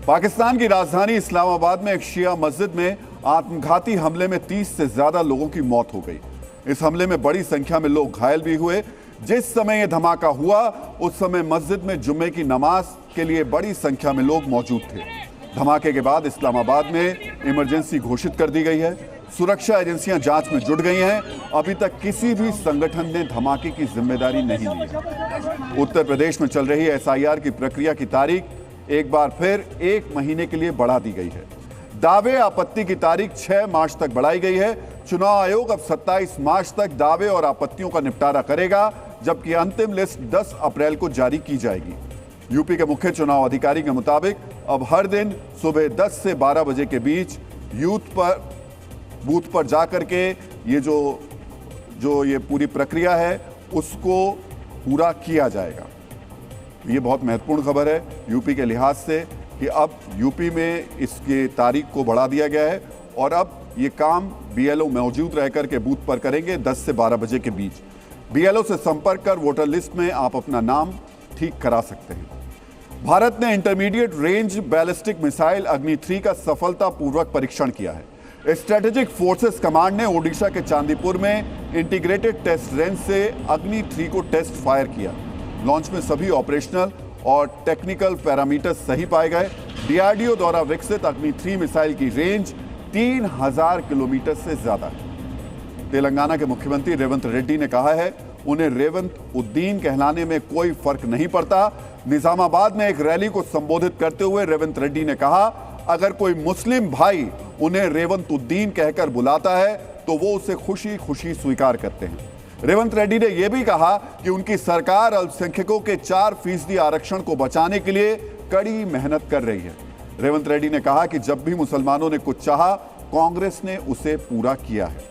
पाकिस्तान की राजधानी इस्लामाबाद में एक शिया मस्जिद में आत्मघाती हमले में 30 से ज्यादा लोगों की मौत हो गई। इस हमले में बड़ी संख्या में लोग घायल भी हुए। जिस समय यह धमाका हुआ उस समय मस्जिद में जुम्मे की नमाज के लिए बड़ी संख्या में लोग मौजूद थे। धमाके के बाद इस्लामाबाद में इमरजेंसी घोषित कर दी गई है। सुरक्षा एजेंसियां जांच में जुट गई हैं। अभी तक किसी भी संगठन ने धमाके की जिम्मेदारी नहीं ली है। उत्तर प्रदेश में चल रही SIR की प्रक्रिया की तारीख एक बार फिर 1 महीने के लिए बढ़ा दी गई है। दावे आपत्ति की तारीख 6 मार्च तक बढ़ाई गई है। चुनाव आयोग अब 27 मार्च तक दावे और आपत्तियों का निपटारा करेगा, जबकि अंतिम लिस्ट 10 अप्रैल को जारी की जाएगी। यूपी के मुख्य चुनाव अधिकारी के मुताबिक अब हर दिन सुबह 10 से 12 बजे के बीच बूथ पर जाकर के ये जो ये पूरी प्रक्रिया है उसको पूरा किया जाएगा। ये बहुत महत्वपूर्ण खबर है यूपी के लिहाज से कि अब यूपी में इसकी तारीख को बढ़ा दिया गया है और अब ये काम BLO मौजूद रहकर के बूथ पर करेंगे 10 से 12 बजे के बीच। BLO से संपर्क कर वोटर लिस्ट में आप अपना नाम ठीक करा सकते हैं। भारत ने इंटरमीडिएट रेंज बैलिस्टिक मिसाइल अग्नि 3 का सफलतापूर्वक परीक्षण किया है। स्ट्रेटेजिक फोर्सेस कमांड ने ओडिशा के चांदीपुर में इंटीग्रेटेड टेस्ट रेंज से अग्नि 3 को टेस्ट फायर किया। लॉन्च में सभी ऑपरेशनल और टेक्निकल पैरामीटर्स सही पाए गए। DRDO द्वारा विकसित अग्नि 3 मिसाइल की रेंज 3000 किलोमीटर से ज्यादा है। तेलंगाना के मुख्यमंत्री रेवंत रेड्डी ने कहा है उन्हें रेवंत उद्दीन कहलाने में कोई फर्क नहीं पड़ता। निजामाबाद में एक रैली को संबोधित करते हुए रेवंत रेड्डी ने कहा अगर कोई मुस्लिम भाई उन्हें रेवंत उद्दीन कहकर बुलाता है तो वो उसे खुशी खुशी स्वीकार करते हैं। रेवंत रेड्डी ने यह भी कहा कि उनकी सरकार अल्पसंख्यकों के 4% आरक्षण को बचाने के लिए कड़ी मेहनत कर रही है। रेवंत रेड्डी ने कहा कि जब भी मुसलमानों ने कुछ चाहा कांग्रेस ने उसे पूरा किया है।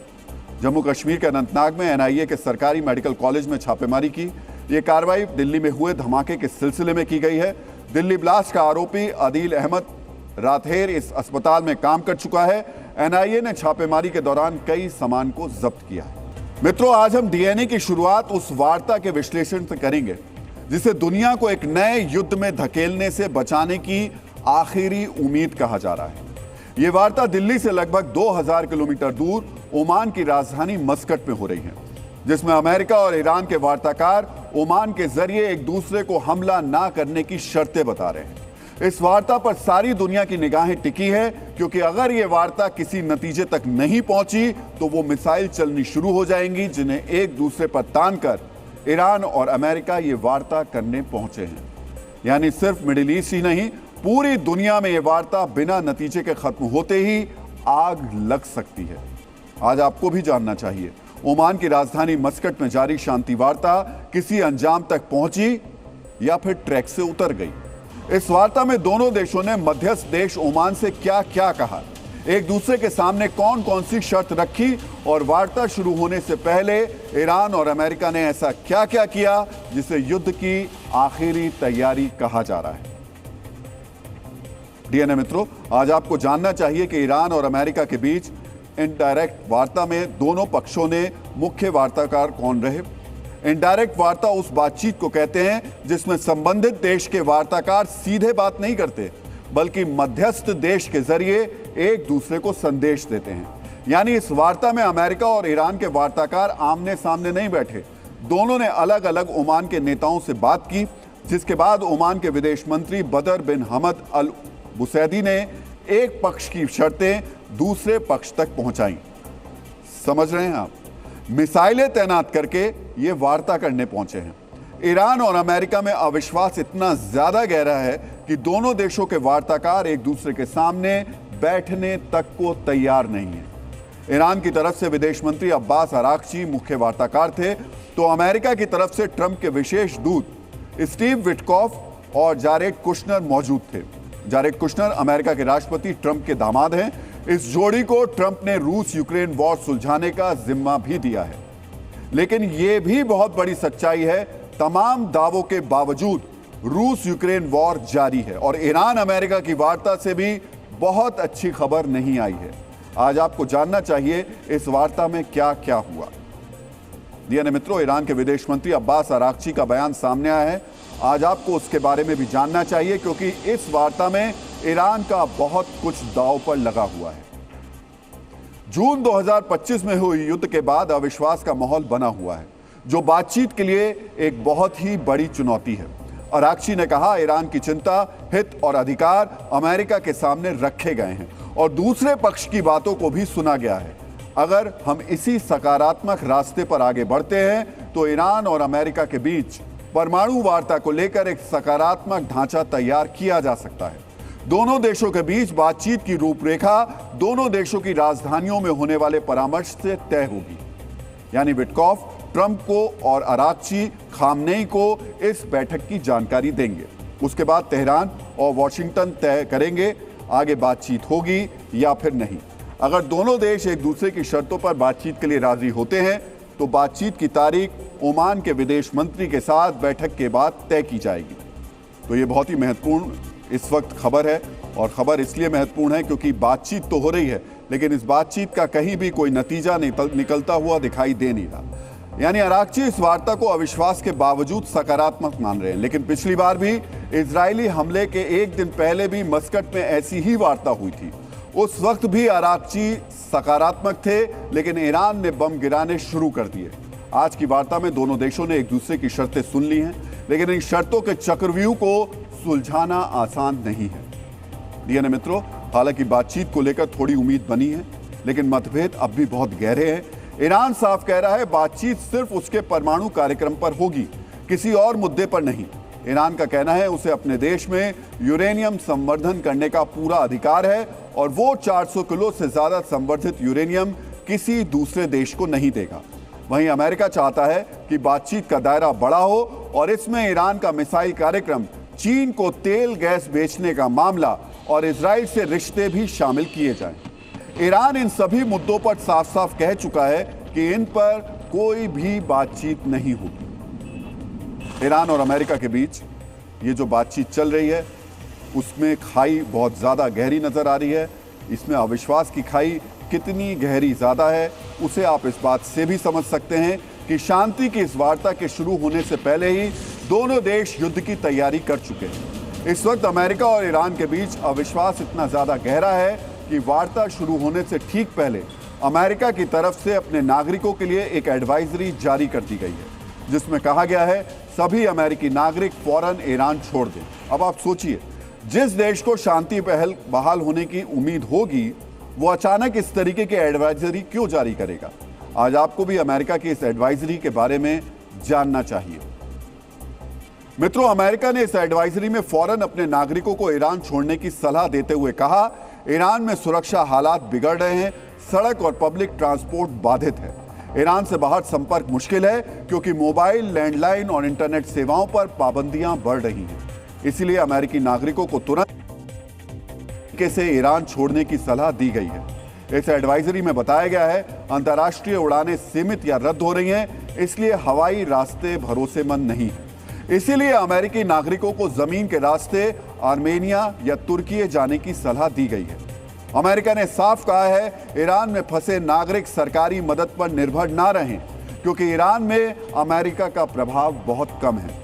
जम्मू कश्मीर के अनंतनाग में NIA के सरकारी मेडिकल कॉलेज में छापेमारी की। यह कार्रवाई दिल्ली में हुए धमाके के सिलसिले में की गई है। दिल्ली ब्लास्ट का आरोपी आदिल अहमद राथेर इस अस्पताल में काम कर चुका है। NIA ने छापेमारी के दौरान कई सामान को जब्त किया है। मित्रों, आज हम DNA की शुरुआत उस वार्ता के विश्लेषण से करेंगे जिसे दुनिया को एक नए युद्ध में धकेलने से बचाने की आखिरी उम्मीद कहा जा रहा है। यह वार्ता दिल्ली से लगभग 2000 किलोमीटर दूर ओमान की राजधानी मस्कट में हो रही है, जिसमें अमेरिका और ईरान के वार्ताकार ओमान के जरिए एक दूसरे को हमला ना करने की शर्तें बता रहे हैं। इस वार्ता पर सारी दुनिया की निगाहें टिकी है क्योंकि अगर यह वार्ता किसी नतीजे तक नहीं पहुंची तो वो मिसाइल चलनी शुरू हो जाएंगी जिन्हें एक दूसरे पर तान कर ईरान और अमेरिका ये वार्ता करने पहुंचे हैं। यानी सिर्फ मिडिल ईस्ट ही नहीं, पूरी दुनिया में यह वार्ता बिना नतीजे के खत्म होते ही आग लग सकती है। आज आपको भी जानना चाहिए ओमान की राजधानी मस्कट में जारी शांति वार्ता किसी अंजाम तक पहुंची या फिर ट्रैक से उतर गई। इस वार्ता में दोनों देशों ने मध्यस्थ देश ओमान से क्या क्या कहा, एक दूसरे के सामने कौन कौन सी शर्त रखी और वार्ता शुरू होने से पहले ईरान और अमेरिका ने ऐसा क्या क्या किया जिसे युद्ध की आखिरी तैयारी कहा जा रहा है। DNA मित्रों, आज आपको जानना चाहिए कि ईरान और अमेरिका के बीच इनडायरेक्ट वार्ता में दोनों पक्षों ने मुख्य वार्ताकार कौन रहे। इनडायरेक्ट वार्ता उस बातचीत को कहते हैं जिसमें संबंधित देश के वार्ताकार सीधे बात नहीं करते बल्कि मध्यस्थ देश के जरिए एक दूसरे को संदेश देते हैं। यानी इस वार्ता में अमेरिका और ईरान के वार्ताकार आमने सामने नहीं बैठे, दोनों ने अलग अलग ओमान के नेताओं से बात की, जिसके बाद ओमान के विदेश मंत्री बदर बिन हमद अल बुसैदी ने एक पक्ष की शर्तें दूसरे पक्ष तक पहुंचाई। समझ रहे हैं आप, मिसाइलें तैनात करके ये वार्ता करने पहुंचे हैं। ईरान और अमेरिका में अविश्वास इतना ज्यादा गहरा है कि दोनों देशों के वार्ताकार एक दूसरे के सामने बैठने तक को तैयार नहीं है। ईरान की तरफ से विदेश मंत्री अब्बास अराक्ची मुख्य वार्ताकार थे, तो अमेरिका की तरफ से ट्रंप के विशेष दूत स्टीव विटकॉफ और जारेड कुशनर मौजूद थे। जारेड कुशनर अमेरिका के राष्ट्रपति ट्रंप के दामाद हैं। इस जोड़ी को ट्रंप ने रूस यूक्रेन वॉर सुलझाने का जिम्मा भी दिया है। लेकिन यह भी बहुत बड़ी सच्चाई है, तमाम दावों के बावजूद रूस यूक्रेन वॉर जारी है और ईरान अमेरिका की वार्ता से भी बहुत अच्छी खबर नहीं आई है। आज आपको जानना चाहिए इस वार्ता में क्या क्या हुआ। DNA मित्रों, ईरान के विदेश मंत्री अब्बास अराक्ची का बयान सामने आया है। आज आपको उसके बारे में भी जानना चाहिए क्योंकि इस वार्ता में ईरान का बहुत कुछ दांव पर लगा हुआ है। जून 2025 में हुई युद्ध के बाद अविश्वास का माहौल बना हुआ है, जो बातचीत के लिए एक बहुत ही बड़ी चुनौती है। अराक्ची ने कहा, ईरान की चिंता, हित और अधिकार अमेरिका के सामने रखे गए हैं और दूसरे पक्ष की बातों को भी सुना गया है। अगर हम इसी सकारात्मक रास्ते पर आगे बढ़ते हैं तो ईरान और अमेरिका के बीच परमाणु वार्ता को लेकर एक सकारात्मक ढांचा तैयार किया जा सकता है। दोनों देशों के बीच बातचीत की रूपरेखा दोनों देशों की राजधानियों में होने वाले परामर्श से तय होगी। यानी विटकॉफ ट्रंप को और अराक्ची खामनेई को इस बैठक की जानकारी देंगे। उसके बाद तेहरान और वॉशिंगटन तय करेंगे आगे बातचीत होगी या फिर नहीं। अगर दोनों देश एक दूसरे की शर्तों पर बातचीत के लिए राजी होते हैं तो बातचीत की तारीख ओमान के विदेश मंत्री के साथ बैठक के बाद तय की जाएगी। तो ये बहुत ही महत्वपूर्ण इस वक्त खबर है, और खबर इसलिए महत्वपूर्ण है क्योंकि बातचीत तो हो रही है, लेकिन इस बातचीत का कहीं भी कोई नतीजा निकलता हुआ दिखाई दे नहीं रहा। यानी अराक्ची इस वार्ता को अविश्वास के बावजूद सकारात्मक मान रहे हैं। लेकिन पिछली बार भी इजरायली हमले के एक दिन पहले भी मस्कट में ऐसी ही वार्ता हुई थी। उस वक्त भी अराक्ची सकारात्मक थे, लेकिन ईरान ने बम गिराने शुरू कर दिए। आज की वार्ता में दोनों देशों ने एक दूसरे की शर्तें सुन ली हैं, लेकिन इन शर्तों के चक्रव्यूह को सुलझाना आसान नहीं है। डीएनए मित्रों, हालांकि बातचीत को लेकर थोड़ी उम्मीद बनी है, लेकिन मतभेद अब भी बहुत गहरे हैं। ईरान साफ कह रहा है बातचीत सिर्फ उसके परमाणु कार्यक्रम पर होगी, किसी और मुद्दे पर नहीं। ईरान का कहना है उसे अपने देश में यूरेनियम संवर्धन करने का पूरा अधिकार है और वो 400 किलो से ज्यादा संवर्धित यूरेनियम किसी दूसरे देश को नहीं देगा। वहीं अमेरिका चाहता है कि बातचीत का दायरा बड़ा हो और इसमें ईरान का मिसाइल कार्यक्रम, चीन को तेल गैस बेचने का मामला और इजराइल से रिश्ते भी शामिल किए जाएं। ईरान इन सभी मुद्दों पर साफ साफ कह चुका है कि इन पर कोई भी बातचीत नहीं होगी। ईरान और अमेरिका के बीच ये जो बातचीत चल रही है उसमें खाई बहुत ज़्यादा गहरी नज़र आ रही है। इसमें अविश्वास की खाई कितनी गहरी ज़्यादा है उसे आप इस बात से भी समझ सकते हैं कि शांति की इस वार्ता के शुरू होने से पहले ही दोनों देश युद्ध की तैयारी कर चुके हैं। इस वक्त अमेरिका और ईरान के बीच अविश्वास इतना ज़्यादा गहरा है कि वार्ता शुरू होने से ठीक पहले अमेरिका की तरफ से अपने नागरिकों के लिए एक एडवाइजरी जारी कर दी गई है, जिसमें कहा गया है सभी अमेरिकी नागरिक फौरन ईरान छोड़ दें। अब आप सोचिए, जिस देश को शांति बहाल होने की उम्मीद होगी वो अचानक इस तरीके की एडवाइजरी क्यों जारी करेगा? आज आपको भी अमेरिका की इस एडवाइजरी के बारे में जानना चाहिए। मित्रों, अमेरिका ने इस एडवाइजरी में फौरन अपने नागरिकों को ईरान छोड़ने की सलाह देते हुए कहा, ईरान में सुरक्षा हालात बिगड़ रहे हैं, सड़क और पब्लिक ट्रांसपोर्ट बाधित है। ईरान से बाहर संपर्क मुश्किल है क्योंकि मोबाइल, लैंडलाइन और इंटरनेट सेवाओं पर पाबंदियां बढ़ रही हैं। इसलिए अमेरिकी नागरिकों को तुरंत तरीके से ईरान छोड़ने की सलाह दी गई है। इस एडवाइजरी में बताया गया है अंतर्राष्ट्रीय उड़ानें सीमित या रद्द हो रही हैं, इसलिए हवाई रास्ते भरोसेमंद नहीं है। इसीलिए अमेरिकी नागरिकों को जमीन के रास्ते आर्मेनिया या तुर्की जाने की सलाह दी गई है। अमेरिका ने साफ कहा है ईरान में फंसे नागरिक सरकारी मदद पर निर्भर ना रहें, क्योंकि ईरान में अमेरिका का प्रभाव बहुत कम है।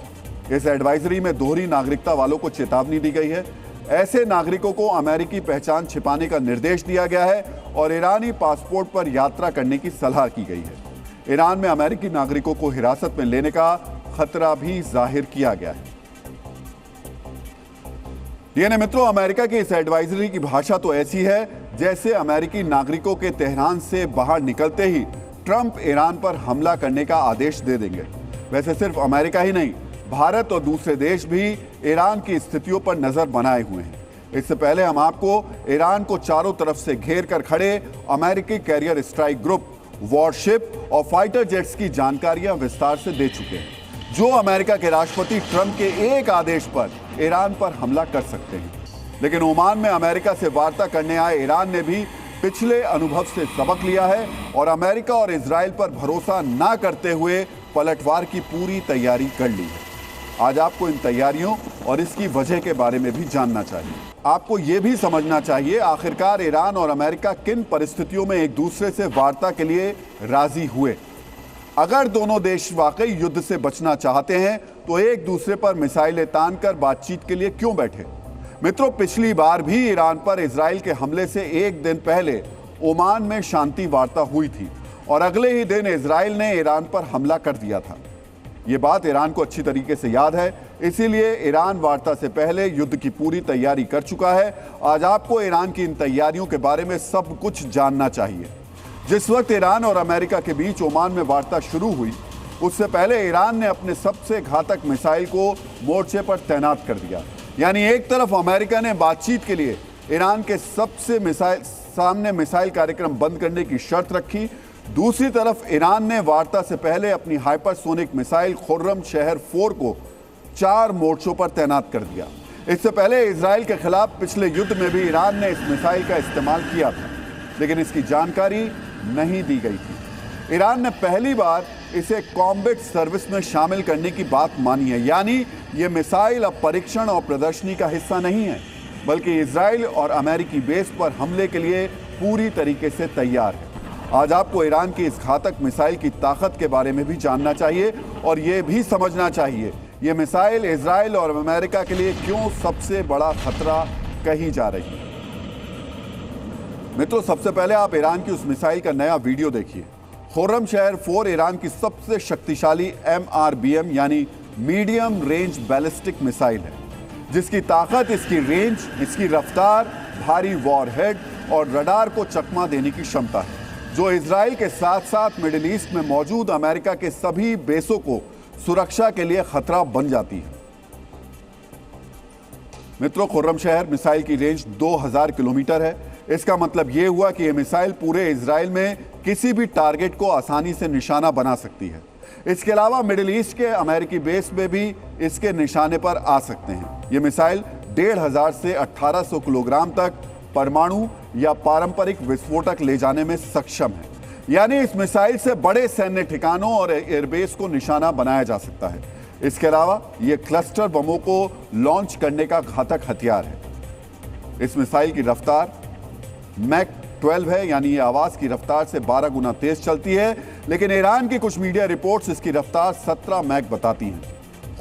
इस एडवाइजरी में दोहरी नागरिकता वालों को चेतावनी दी गई है। ऐसे नागरिकों को अमेरिकी पहचान छिपाने का निर्देश दिया गया है और ईरानी पासपोर्ट पर यात्रा करने की सलाह की गई है। ईरान में अमेरिकी नागरिकों को हिरासत में लेने का खतरा भी जाहिर किया गया है। डीएनए मित्रों, अमेरिका की इस एडवाइजरी की भाषा तो ऐसी है जैसे अमेरिकी नागरिकों के तेहरान से बाहर निकलते ही ट्रंप ईरान पर हमला करने का आदेश दे देंगे। वैसे सिर्फ अमेरिका ही नहीं, भारत और दूसरे देश भी ईरान की स्थितियों पर नजर बनाए हुए हैं। इससे पहले हम आपको ईरान को चारों तरफ से घेर कर खड़े अमेरिकी कैरियर स्ट्राइक ग्रुप, वॉरशिप और फाइटर जेट्स की जानकारियां विस्तार से दे चुके हैं, जो अमेरिका के राष्ट्रपति ट्रंप के एक आदेश पर ईरान पर हमला कर सकते हैं। लेकिन ओमान में अमेरिका से वार्ता करने आए ईरान ने भी पिछले अनुभव से सबक लिया है और अमेरिका और इजराइल पर भरोसा ना करते हुए पलटवार की पूरी तैयारी कर ली है। आज आपको इन तैयारियों और इसकी वजह के बारे में भी जानना चाहिए। आपको ये भी समझना चाहिए आखिरकार ईरान और अमेरिका किन परिस्थितियों में एक दूसरे से वार्ता के लिए राजी हुए। अगर दोनों देश वाकई युद्ध से बचना चाहते हैं तो एक दूसरे पर मिसाइलें तानकर बातचीत के लिए क्यों बैठे? मित्रों, पिछली बार भी ईरान पर इजराइल के हमले से एक दिन पहले ओमान में शांति वार्ता हुई थी और अगले ही दिन इजराइल ने ईरान पर हमला कर दिया था। ये बात ईरान को अच्छी तरीके से याद है, इसीलिए ईरान वार्ता से पहले युद्ध की पूरी तैयारी कर चुका है। आज आपको ईरान की इन तैयारियों के बारे में सब कुछ जानना चाहिए। जिस वक्त ईरान और अमेरिका के बीच ओमान में वार्ता शुरू हुई, उससे पहले ईरान ने अपने सबसे घातक मिसाइल को मोर्चे पर तैनात कर दिया। यानी एक तरफ अमेरिका ने बातचीत के लिए ईरान के सामने मिसाइल कार्यक्रम बंद करने की शर्त रखी, दूसरी तरफ ईरान ने वार्ता से पहले अपनी हाइपरसोनिक मिसाइल खुर्रम शहर 4 को 4 मोर्चों पर तैनात कर दिया। इससे पहले इजराइल के खिलाफ पिछले युद्ध में भी ईरान ने इस मिसाइल का इस्तेमाल किया था, लेकिन इसकी जानकारी नहीं दी गई थी। ईरान ने पहली बार इसे कॉम्बैट सर्विस में शामिल करने की बात मानी है, यानी ये मिसाइल अब परीक्षण और प्रदर्शनी का हिस्सा नहीं है, बल्कि इजराइल और अमेरिकी बेस पर हमले के लिए पूरी तरीके से तैयार है। आज आपको ईरान की इस घातक मिसाइल की ताकत के बारे में भी जानना चाहिए और ये भी समझना चाहिए ये मिसाइल इजराइल और अमेरिका के लिए क्यों सबसे बड़ा खतरा कही जा रही है। मित्रों, सबसे पहले आप ईरान की उस मिसाइल का नया वीडियो देखिए। खुर्रम शहर 4 ईरान की सबसे शक्तिशाली MRBM यानी मीडियम रेंज बैलिस्टिक मिसाइल है, जिसकी ताकत, इसकी रेंज, इसकी रफ्तार, भारी वॉरहेड और रडार को चकमा देने की क्षमता है, जो इजराइल के साथ साथ मिडिल ईस्ट में मौजूद अमेरिका के सभी बेसों को सुरक्षा के लिए खतरा बन जाती है। मित्रों, खुर्रम शहर मिसाइल की रेंज 2000 किलोमीटर है। इसका मतलब यह हुआ कि यह मिसाइल पूरे इजराइल में किसी भी टारगेट को आसानी से निशाना बना सकती है। इसके अलावा मिडिल ईस्ट के अमेरिकी बेस में भी इसके निशाने पर आ सकते हैं। यह मिसाइल 1500 से 1800 किलोग्राम तक परमाणु या पारंपरिक विस्फोटक ले जाने में सक्षम है, यानी इस मिसाइल से बड़े सैन्य ठिकानों और एयरबेस को निशाना बनाया जा सकता है। इसके अलावा यह क्लस्टर बमों को लॉन्च करने का घातक हथियार है। इस मिसाइल की रफ्तार मैक 12 है, यानी ये आवाज की रफ्तार से 12 गुना तेज चलती है, लेकिन ईरान की कुछ मीडिया रिपोर्ट्स इसकी रफ्तार 17 मैक बताती हैं।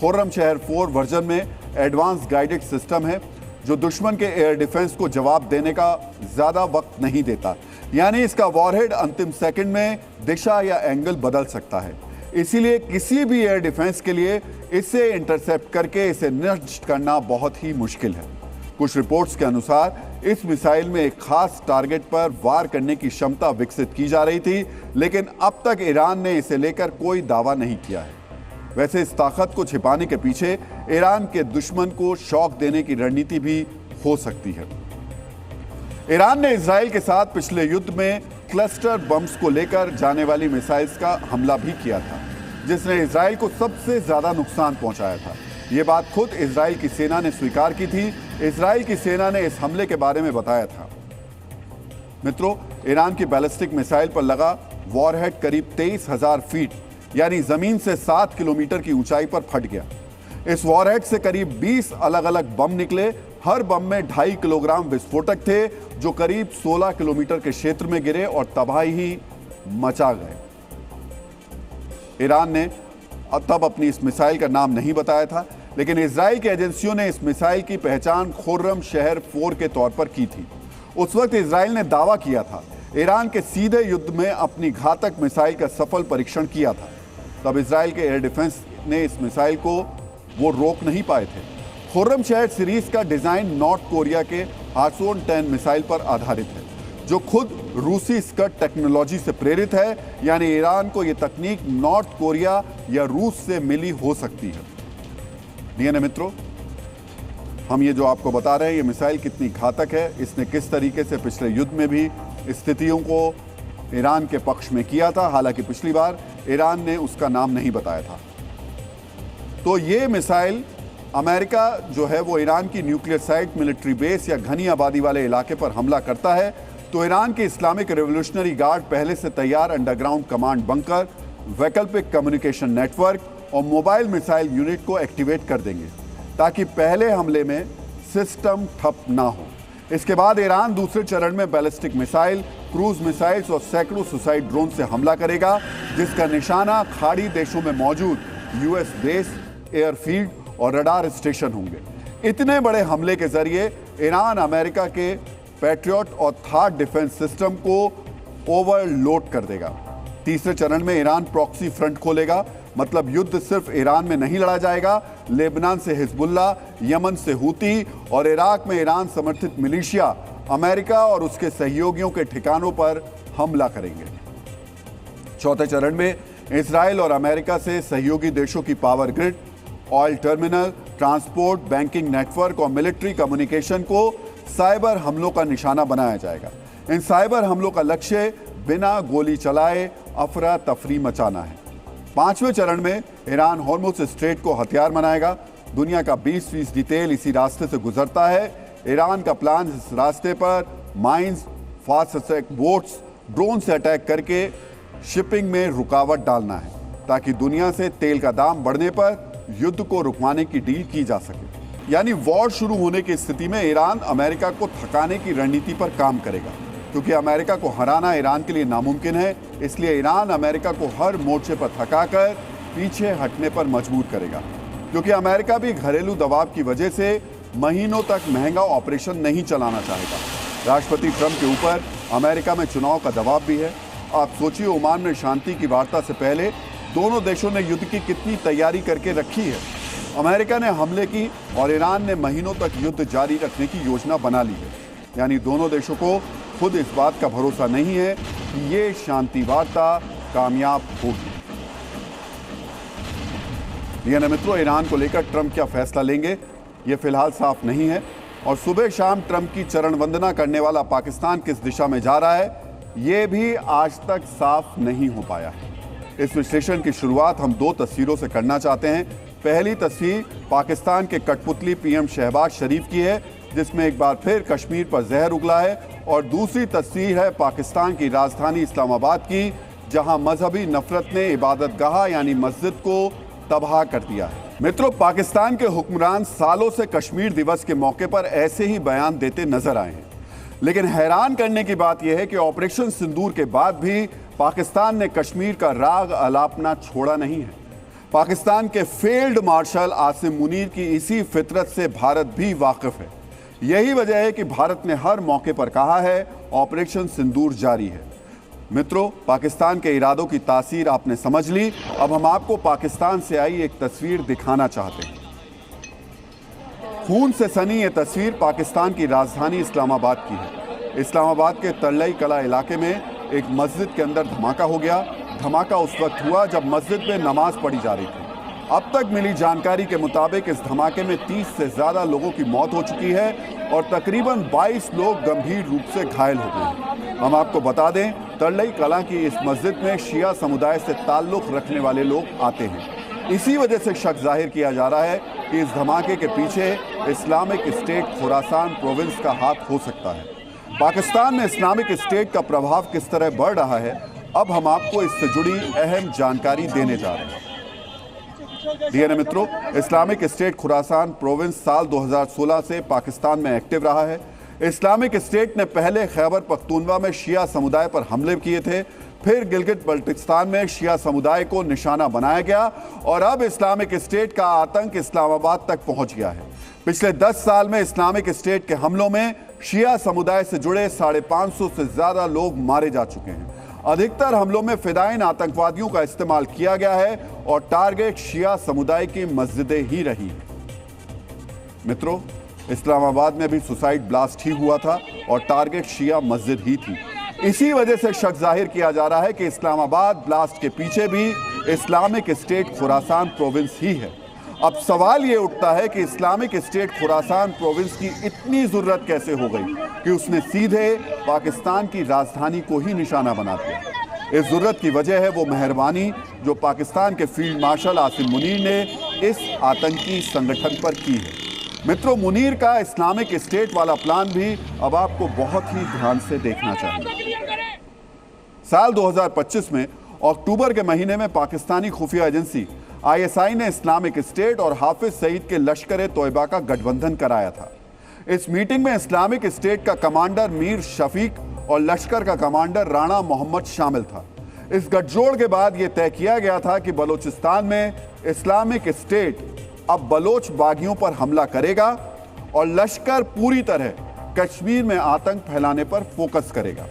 खुर्रम शहर 4 वर्जन में एडवांस गाइडेड सिस्टम है, जो दुश्मन के एयर डिफेंस को जवाब देने का ज्यादा वक्त नहीं देता, यानी इसका वॉरहेड अंतिम सेकंड में दिशा या एंगल बदल सकता है। इसीलिए किसी भी एयर डिफेंस के लिए इसे इंटरसेप्ट करके इसे नष्ट करना बहुत ही मुश्किल है। कुछ रिपोर्ट्स के अनुसार इस मिसाइल में एक खास टारगेट पर वार करने की क्षमता विकसित की जा रही थी, लेकिन अब तक ईरान ने इसे लेकर कोई दावा नहीं किया है। वैसे इस ताकत को छिपाने के पीछे ईरान के दुश्मन को शॉक देने की रणनीति भी हो सकती है। ईरान ने इजराइल के साथ पिछले युद्ध में क्लस्टर बम्स को लेकर जाने वाली मिसाइल्स का हमला भी किया था, जिसने इजराइल को सबसे ज्यादा नुकसान पहुंचाया था। ये बात खुद इजराइल की सेना ने स्वीकार की थी। इजराइल की सेना ने इस हमले के बारे में बताया था। मित्रों, ईरान की बैलिस्टिक मिसाइल पर लगा वॉरहेड करीब 23,000 फीट यानी जमीन से 7 किलोमीटर की ऊंचाई पर फट गया। इस वॉरहेड से करीब 20 अलग अलग बम निकले। हर बम में 2.5 किलोग्राम विस्फोटक थे, जो करीब 16 किलोमीटर के क्षेत्र में गिरे और तबाही ही मचा गए। ईरान ने तब अपनी इस मिसाइल का नाम नहीं बताया था, लेकिन इजराइल की एजेंसियों ने इस मिसाइल की पहचान खुर्रम शहर 4 के तौर पर की थी। उस वक्त इजराइल ने दावा किया था ईरान के सीधे युद्ध में अपनी घातक मिसाइल का सफल परीक्षण किया था। तब इजराइल के एयर डिफेंस ने इस मिसाइल को वो रोक नहीं पाए थे। खुर्रम शहर सीरीज का डिजाइन नॉर्थ कोरिया के हासोन 10 मिसाइल पर आधारित है, जो खुद रूसी स्कड टेक्नोलॉजी से प्रेरित है, यानी ईरान को यह तकनीक नॉर्थ कोरिया या रूस से मिली हो सकती है। डीएनए मित्रों, हम ये जो आपको बता रहे हैं ये मिसाइल कितनी घातक है, इसने किस तरीके से पिछले युद्ध में भी स्थितियों को ईरान के पक्ष में किया था। हालांकि पिछली बार ईरान ने उसका नाम नहीं बताया था। तो ये मिसाइल अमेरिका जो है वो ईरान की न्यूक्लियर साइट, मिलिट्री बेस या घनी आबादी वाले इलाके पर हमला करता है तो ईरान के इस्लामिक रेवोल्यूशनरी गार्ड पहले से तैयार अंडरग्राउंड कमांड बंकर, वैकल्पिक कम्युनिकेशन नेटवर्क और मोबाइल मिसाइल यूनिट को एक्टिवेट कर देंगे, ताकि पहले हमले में सिस्टम ठप ना हो। इसके बाद ईरान दूसरे चरण में बैलिस्टिक मिसाइल, क्रूज मिसाइल्स और सैकड़ों सुसाइड ड्रोन से हमला करेगा, जिसका निशाना खाड़ी देशों में मौजूद यूएस बेस, एयरफील्ड और रडार स्टेशन होंगे। इतने बड़े हमले के जरिए ईरान अमेरिका के पैट्रियट और थार्ड डिफेंस सिस्टम को ओवरलोड कर देगा। तीसरे चरण में ईरान प्रॉक्सी फ्रंट खोलेगा, मतलब युद्ध सिर्फ ईरान में नहीं लड़ा जाएगा, लेबनान से हिजबुल्ला, यमन से हूती और इराक में ईरान समर्थित मिलिशिया अमेरिका और उसके सहयोगियों के ठिकानों पर हमला करेंगे। चौथे चरण में इजराइल और अमेरिका से सहयोगी देशों की power grid, oil terminal, transport, banking network और मिलिट्री कम्युनिकेशन को साइबर हमलों का निशाना बनाया जाएगा। इन साइबर हमलों का लक्ष्य बिना गोली चलाए अफरा तफरी मचाना है। पांचवें चरण में ईरान हॉर्मुज़ स्ट्रेट को हथियार बनाएगा। दुनिया का 20% तेल इसी रास्ते से गुजरता है। ईरान का प्लान इस रास्ते पर mines, fast attack boats, drone से अटैक करके शिपिंग में रुकावट डालना है, ताकि दुनिया से तेल का दाम बढ़ने पर युद्ध को रुकवाने की डील की जा सके। यानी वॉर शुरू होने की स्थिति में ईरान अमेरिका को थकाने की रणनीति पर काम करेगा। क्योंकि अमेरिका को हराना ईरान के लिए नामुमकिन है, इसलिए ईरान अमेरिका को हर मोर्चे पर थकाकर पीछे हटने पर मजबूर करेगा। क्योंकि अमेरिका भी घरेलू दबाव की वजह से महीनों तक महंगा ऑपरेशन नहीं चलाना चाहेगा। राष्ट्रपति ट्रंप के ऊपर अमेरिका में चुनाव का दबाव भी है। आप सोचिए, ओमान में शांति की वार्ता से पहले दोनों देशों ने युद्ध की कितनी तैयारी करके रखी है। अमेरिका ने हमले की और ईरान ने महीनों तक युद्ध जारी रखने की योजना बना ली है। यानी दोनों देशों को खुद इस बात का भरोसा नहीं है कि ये शांति वार्ता कामयाब होगी। डीएनए मित्रों, ईरान को लेकर ट्रंप क्या फैसला लेंगे ये फिलहाल साफ नहीं है और सुबह शाम ट्रंप की चरण वंदना करने वाला पाकिस्तान किस दिशा में जा रहा है ये भी आज तक साफ नहीं हो पाया है। इस विश्लेषण की शुरुआत हम दो तस्वीरों से करना चाहते हैं। पहली तस्वीर पाकिस्तान के कठपुतली पीएम शहबाज शरीफ की है, जिसमें एक बार फिर कश्मीर पर जहर उगला है, और दूसरी तस्वीर है पाकिस्तान की राजधानी इस्लामाबाद की, जहां मजहबी नफरत ने इबादतगाह यानी मस्जिद को तबाह कर दिया है। मित्रों, पाकिस्तान के हुक्मरान सालों से कश्मीर दिवस के मौके पर ऐसे ही बयान देते नजर आए हैं, लेकिन हैरान करने की बात यह है कि ऑपरेशन सिंदूर के बाद भी पाकिस्तान ने कश्मीर का राग अलापना छोड़ा नहीं है। पाकिस्तान के फील्ड मार्शल आसिम मुनीर की इसी फितरत से भारत भी वाकिफ है। यही वजह है कि भारत ने हर मौके पर कहा है ऑपरेशन सिंदूर जारी है। मित्रों, पाकिस्तान के इरादों की तासीर आपने समझ ली। अब हम आपको पाकिस्तान से आई एक तस्वीर दिखाना चाहते हैं। खून से सनी ये तस्वीर पाकिस्तान की राजधानी इस्लामाबाद की है। इस्लामाबाद के तल्लई कला इलाके में एक मस्जिद के अंदर धमाका हो गया। धमाका उस वक्त हुआ जब मस्जिद में नमाज पढ़ी जा रही थी। अब तक मिली जानकारी के मुताबिक इस धमाके में 30 से ज़्यादा लोगों की मौत हो चुकी है और तकरीबन 22 लोग गंभीर रूप से घायल हो गए हैं। हम आपको बता दें, तल्लई कला की इस मस्जिद में शिया समुदाय से ताल्लुक़ रखने वाले लोग आते हैं। इसी वजह से शक जाहिर किया जा रहा है कि इस धमाके के पीछे इस्लामिक स्टेट खुरासान प्रोविंस का हाथ हो सकता है। पाकिस्तान में इस्लामिक स्टेट का प्रभाव किस तरह बढ़ रहा है, अब हम आपको इससे जुड़ी अहम जानकारी देने जा रहे हैं। डीएनए मित्रों, इस्लामिक स्टेट खुरासान प्रोविंस साल 2016 से पाकिस्तान में एक्टिव रहा है। इस्लामिक स्टेट ने पहले खैबर पख्तूनवा में शिया समुदाय पर हमले किए थे, फिर गिलगित बल्टिस्तान में शिया समुदाय को निशाना बनाया गया और अब इस्लामिक स्टेट का आतंक इस्लामाबाद तक पहुंच गया है। पिछले 10 साल में इस्लामिक स्टेट के हमलों में शिया समुदाय से जुड़े 550 से ज्यादा लोग मारे जा चुके हैं। अधिकतर हमलों में फिदायीन आतंकवादियों का इस्तेमाल किया गया है और टारगेट शिया समुदाय की मस्जिदें ही रही हैं। मित्रों, इस्लामाबाद में भी सुसाइड ब्लास्ट ही हुआ था और टारगेट शिया मस्जिद ही थी। इसी वजह से शक जाहिर किया जा रहा है कि इस्लामाबाद ब्लास्ट के पीछे भी इस्लामिक स्टेट खुरासान प्रोविंस ही है। अब सवाल ये उठता है कि इस्लामिक स्टेट खुरासान प्रोविंस की इतनी जरूरत कैसे हो गई कि उसने सीधे पाकिस्तान की राजधानी को ही निशाना बना दिया। इस जरूरत की वजह है वो मेहरबानी जो पाकिस्तान के फील्ड मार्शल आसिम मुनीर ने इस आतंकी संगठन पर की है। मित्रों, मुनीर का इस्लामिक स्टेट वाला प्लान भी अब आपको बहुत ही ध्यान से देखना चाहिए। साल 2025 में अक्टूबर के महीने में पाकिस्तानी खुफिया एजेंसी ISI ने इस्लामिक स्टेट और हाफिज सईद के लश्कर तोयबा का गठबंधन कराया था। इस मीटिंग में इस्लामिक स्टेट का कमांडर मीर शफीक और लश्कर का कमांडर राणा मोहम्मद शामिल था। इस गठजोड़ के बाद यह तय किया गया था कि बलोचिस्तान में इस्लामिक स्टेट अब बलोच बागियों पर हमला करेगा और लश्कर पूरी तरह कश्मीर में आतंक फैलाने पर फोकस करेगा।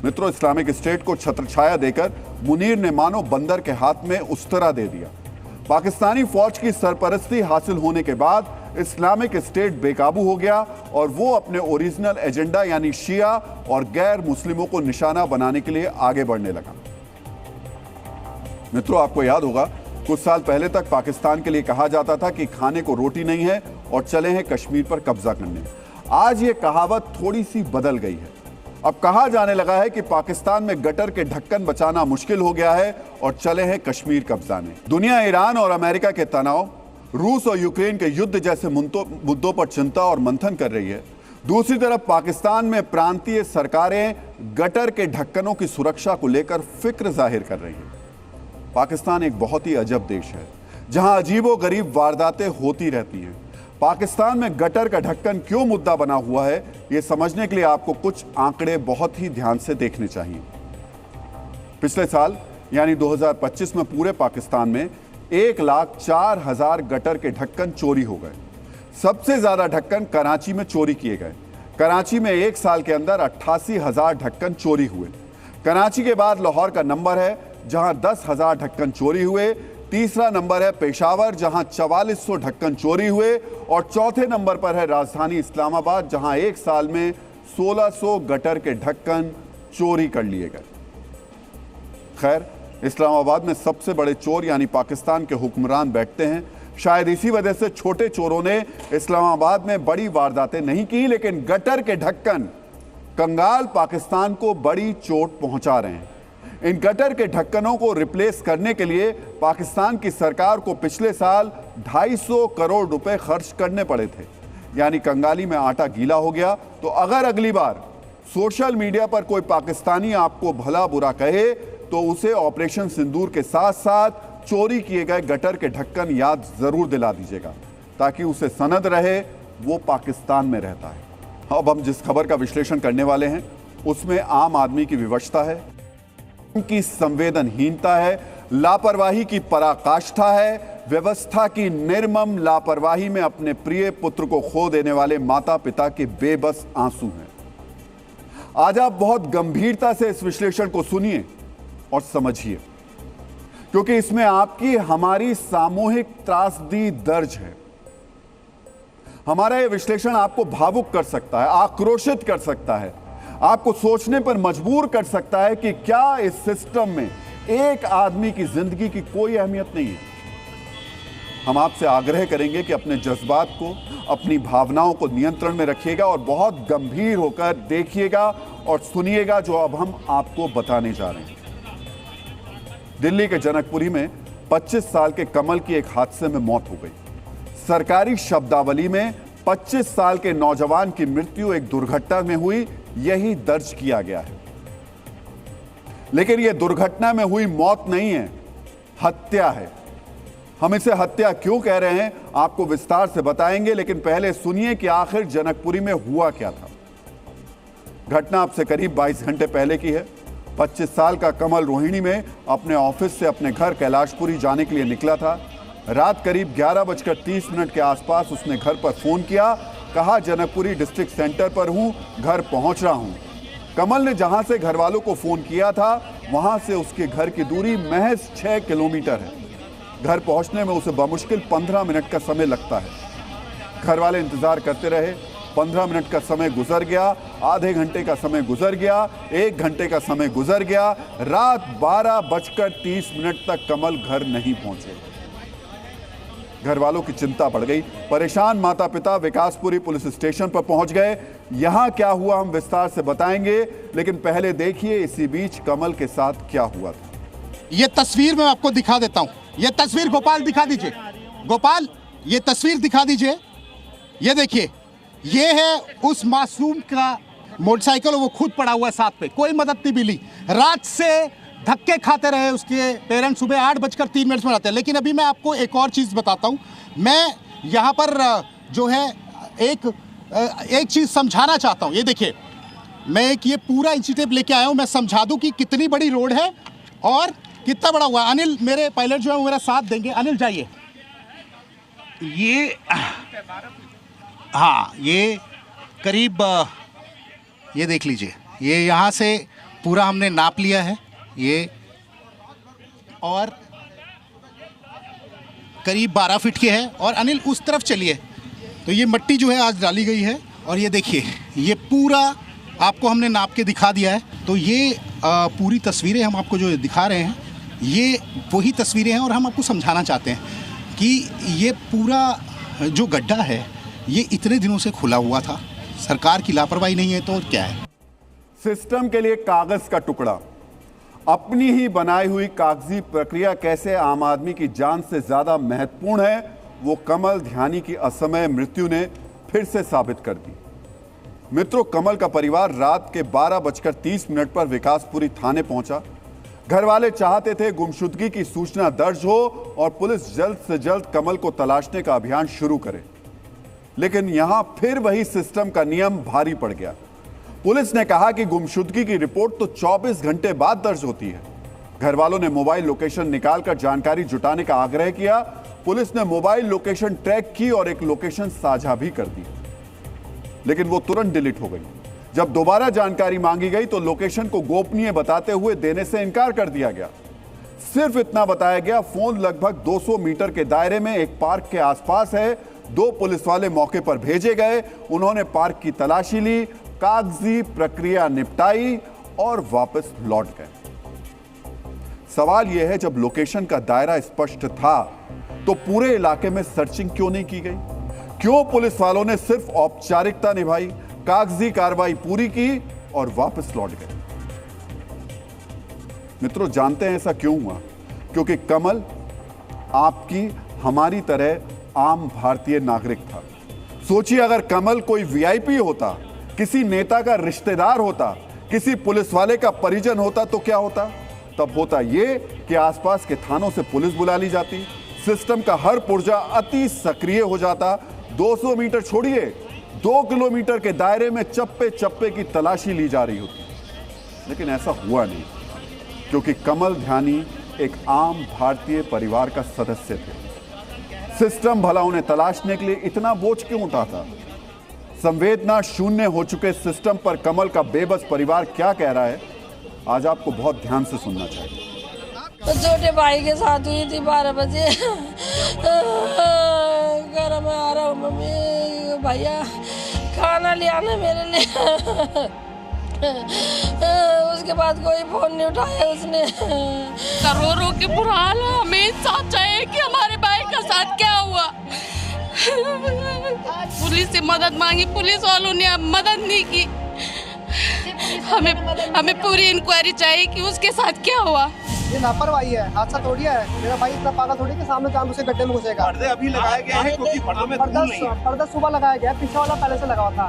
मित्रों, इस्लामिक स्टेट को छत्रछाया देकर मुनीर ने मानो बंदर के हाथ में उस्तरा दे दिया। पाकिस्तानी फौज की सरपरस्ती हासिल होने के बाद इस्लामिक स्टेट बेकाबू हो गया और वो अपने ओरिजिनल एजेंडा यानी शिया और गैर मुस्लिमों को निशाना बनाने के लिए आगे बढ़ने लगा। मित्रों, आपको याद होगा कुछ साल पहले तक पाकिस्तान के लिए कहा जाता था कि खाने को रोटी नहीं है और चले हैं कश्मीर पर कब्जा करने। आज ये कहावत थोड़ी सी बदल गई है। अब कहा जाने लगा है कि पाकिस्तान में गटर के ढक्कन बचाना मुश्किल हो गया है और चले हैं कश्मीर कब्जाने। दुनिया ईरान और अमेरिका के तनाव, रूस और यूक्रेन के युद्ध जैसे मुद्दों पर चिंता और मंथन कर रही है। दूसरी तरफ पाकिस्तान में प्रांतीय सरकारें गटर के ढक्कनों की सुरक्षा को लेकर फिक्र जाहिर कर रही हैं। पाकिस्तान एक बहुत ही अजब देश है जहां अजीबोगरीब वारदातें होती रहती हैं। पाकिस्तान में गटर का ढक्कन क्यों मुद्दा बना हुआ है, यह समझने के लिए आपको कुछ आंकड़े बहुत ही ध्यान से देखने चाहिए। पिछले साल यानी 2025 में पूरे पाकिस्तान में 1,04,000 गटर के ढक्कन चोरी हो गए। सबसे ज्यादा ढक्कन कराची में चोरी किए गए। कराची में एक साल के अंदर 88,000 ढक्कन चोरी हुए। कराची के बाद लाहौर का नंबर है जहां 10,000 ढक्कन चोरी हुए। तीसरा नंबर है पेशावर जहां 4400 ढक्कन चोरी हुए और चौथे नंबर पर है राजधानी इस्लामाबाद जहां एक साल में 1600 गटर के ढक्कन चोरी कर लिए गए। खैर, इस्लामाबाद में सबसे बड़े चोर यानी पाकिस्तान के हुक्मरान बैठते हैं। शायद इसी वजह से छोटे चोरों ने इस्लामाबाद में बड़ी वारदातें नहीं की, लेकिन गटर के ढक्कन कंगाल पाकिस्तान को बड़ी चोट पहुंचा रहे हैं। इन गटर के ढक्कनों को रिप्लेस करने के लिए पाकिस्तान की सरकार को पिछले साल 250 करोड़ रुपए खर्च करने पड़े थे। यानी कंगाली में आटा गीला हो गया। तो अगर अगली बार सोशल मीडिया पर कोई पाकिस्तानी आपको भला बुरा कहे तो उसे ऑपरेशन सिंदूर के साथ साथ चोरी किए गए गटर के ढक्कन याद जरूर दिला दीजिएगा ताकि उसे सनद रहे वो पाकिस्तान में रहता है। अब हम जिस खबर का विश्लेषण करने वाले हैं उसमें आम आदमी की विवशता है, उनकी संवेदनहीनता है, लापरवाही की पराकाष्ठा है, व्यवस्था की निर्मम लापरवाही में अपने प्रिय पुत्र को खो देने वाले माता पिता के बेबस आंसू हैं। आज आप बहुत गंभीरता से इस विश्लेषण को सुनिए और समझिए, क्योंकि इसमें आपकी हमारी सामूहिक त्रासदी दर्ज है। हमारा यह विश्लेषण आपको भावुक कर सकता है, आक्रोशित कर सकता है, आपको सोचने पर मजबूर कर सकता है कि क्या इस सिस्टम में एक आदमी की जिंदगी की कोई अहमियत नहीं है। हम आपसे आग्रह करेंगे कि अपने जज्बात को, अपनी भावनाओं को नियंत्रण में रखिएगा और बहुत गंभीर होकर देखिएगा और सुनिएगा जो अब हम आपको बताने जा रहे हैं। दिल्ली के जनकपुरी में 25 साल के कमल की एक हादसे में मौत हो गई। सरकारी शब्दावली में 25 साल के नौजवान की मृत्यु एक दुर्घटना में हुई, यही दर्ज किया गया है। लेकिन यह दुर्घटना में हुई मौत नहीं है, हत्या है। हम इसे हत्या क्यों कह रहे हैं आपको विस्तार से बताएंगे, लेकिन पहले सुनिए कि आखिर जनकपुरी में हुआ क्या था। घटना अब से करीब 22 घंटे पहले की है। 25 साल का कमल रोहिणी में अपने ऑफिस से अपने घर कैलाशपुरी जाने के लिए निकला था। रात करीब 11:30 के आसपास उसने घर पर फोन किया, कहा जनकपुरी डिस्ट्रिक्ट सेंटर पर हूं, घर पहुंच रहा हूं। कमल ने जहां से घर वालों को फोन किया था वहां से उसके घर की दूरी महज 6 किलोमीटर है। घर पहुंचने में उसे बमुश्किल 15 मिनट का समय लगता है। घर वाले इंतजार करते रहे। 15 मिनट का समय गुजर गया, आधे घंटे का समय गुजर गया, 1 घंटे का समय गुजर गया। रात 12:30 तक कमल घर नहीं पहुंचे। घर वालों की चिंता बढ़ गई। परेशान माता पिता विकासपुरी पुलिस स्टेशन पर पहुंच गए। यहां क्या हुआ हम विस्तार से बताएंगे, लेकिन पहले देखिए इसी बीच कमल के साथ क्या हुआ था। ये तस्वीर मैं आपको दिखा देता हूं। ये तस्वीर गोपाल दिखा दीजिए। गोपाल, ये तस्वीर दिखा दीजिए। ये देखिए, ये है उस मासूम का मोटरसाइकिल, वो खुद पड़ा हुआ है साथ पे, कोई मदद नहीं मिली। रात से धक्के खाते रहे उसके पेरेंट्स। सुबह 8:03 में आते हैं। लेकिन अभी मैं आपको एक और चीज़ बताता हूँ। मैं यहाँ पर जो है एक चीज़ समझाना चाहता हूँ। ये देखिए, मैं एक ये पूरा इंसिडेंट लेके आया हूँ। मैं समझा दूँ कि कितनी बड़ी रोड है और कितना बड़ा हुआ। अनिल मेरे पायलट जो है वो मेरा साथ देंगे। अनिल जाइए। हाँ, ये करीब ये देख लीजिए, ये यहाँ से पूरा हमने नाप लिया है ये, और करीब 12 फीट के है। और अनिल उस तरफ चलिए, तो ये मिट्टी जो है आज डाली गई है, और ये देखिए ये पूरा आपको हमने नाप के दिखा दिया है। तो ये पूरी तस्वीरें हम आपको जो दिखा रहे हैं, ये वही तस्वीरें हैं, और हम आपको समझाना चाहते हैं कि ये पूरा जो गड्ढा है ये इतने दिनों से खुला हुआ था। सरकार की लापरवाही नहीं है तो और क्या है। सिस्टम के लिए कागज का टुकड़ा, अपनी ही बनाई हुई कागजी प्रक्रिया कैसे आम आदमी की जान से ज्यादा महत्वपूर्ण है, वो कमल ध्यानी की असमय मृत्यु ने फिर से साबित कर दी। मित्रों, कमल का परिवार रात के 12:30 पर विकासपुरी थाने पहुंचा। घर वाले चाहते थे गुमशुदगी की सूचना दर्ज हो और पुलिस जल्द से जल्द कमल को तलाशने का अभियान शुरू करे। लेकिन यहां फिर वही सिस्टम का नियम भारी पड़ गया। पुलिस ने कहा कि गुमशुदगी की रिपोर्ट तो 24 घंटे बाद दर्ज होती है। घर वालों ने मोबाइल लोकेशन निकालकर जानकारी जुटाने का आग्रह किया। पुलिस ने मोबाइल लोकेशन ट्रैक की और एक लोकेशन साझा भी कर दी, लेकिन वो तुरंत डिलीट हो गई। जब दोबारा जानकारी मांगी गई तो लोकेशन को गोपनीय बताते हुए देने से इनकार कर दिया गया। सिर्फ इतना बताया गया, फोन लगभग 200 मीटर के दायरे में एक पार्क के आसपास है। 2 पुलिस वाले मौके पर भेजे गए। उन्होंने पार्क की तलाशी ली, कागजी प्रक्रिया निपटाई और वापस लौट गए। सवाल यह है, जब लोकेशन का दायरा स्पष्ट था तो पूरे इलाके में सर्चिंग क्यों नहीं की गई? क्यों पुलिस वालों ने सिर्फ औपचारिकता निभाई, कागजी कार्रवाई पूरी की और वापस लौट गए? मित्रों, जानते हैं ऐसा क्यों हुआ? क्योंकि कमल आपकी हमारी तरह आम भारतीय नागरिक था। सोचिए, अगर कमल कोई वीआईपी होता, किसी नेता का रिश्तेदार होता, किसी पुलिस वाले का परिजन होता तो क्या होता? तब होता यह कि आसपास के थानों से पुलिस बुला ली जाती, सिस्टम का हर पुर्जा अति सक्रिय हो जाता। 200 मीटर छोड़िए, 2 किलोमीटर के दायरे में चप्पे चप्पे की तलाशी ली जा रही होती। लेकिन ऐसा हुआ नहीं, क्योंकि कमल ध्यानी एक आम भारतीय परिवार का सदस्य थे। सिस्टम भला उन्हें तलाशने के लिए इतना बोझ क्यों उठाता? संवेदना शून्य हो चुके सिस्टम पर कमल का बेबस परिवार क्या कह रहा है, आज आपको बहुत ध्यान से सुनना चाहिए। तो छोटे भाई के साथ हुई थी 12 बजे। घर में आ रहा हूँ, मम्मी भैया खाना ले आना मेरे लिए। उसके बाद कोई फोन नहीं उठाया उसने। रो रो के बुरा हाल है। हमें इंसाफ चाहिए कि हमारे भाई का साथ क्या हुआ। पुलिस से मदद मांगी, पुलिस वालों ने अब मदद नहीं की। हमें पूरी इंक्वायरी चाहिए कि उसके साथ क्या हुआ। ये लापरवाही है, हादसा थोड़ी है। मेरा भाई इतना पागल थोड़ी कि सामने जान उसे गड्ढे में घुसेगा। पर्दे अभी लगाए गए हैं क्योंकि पर्दों में धूल नहीं है। पर्दा सुबह लगाया गया, पीछे वाला पहले से लगा हुआ था।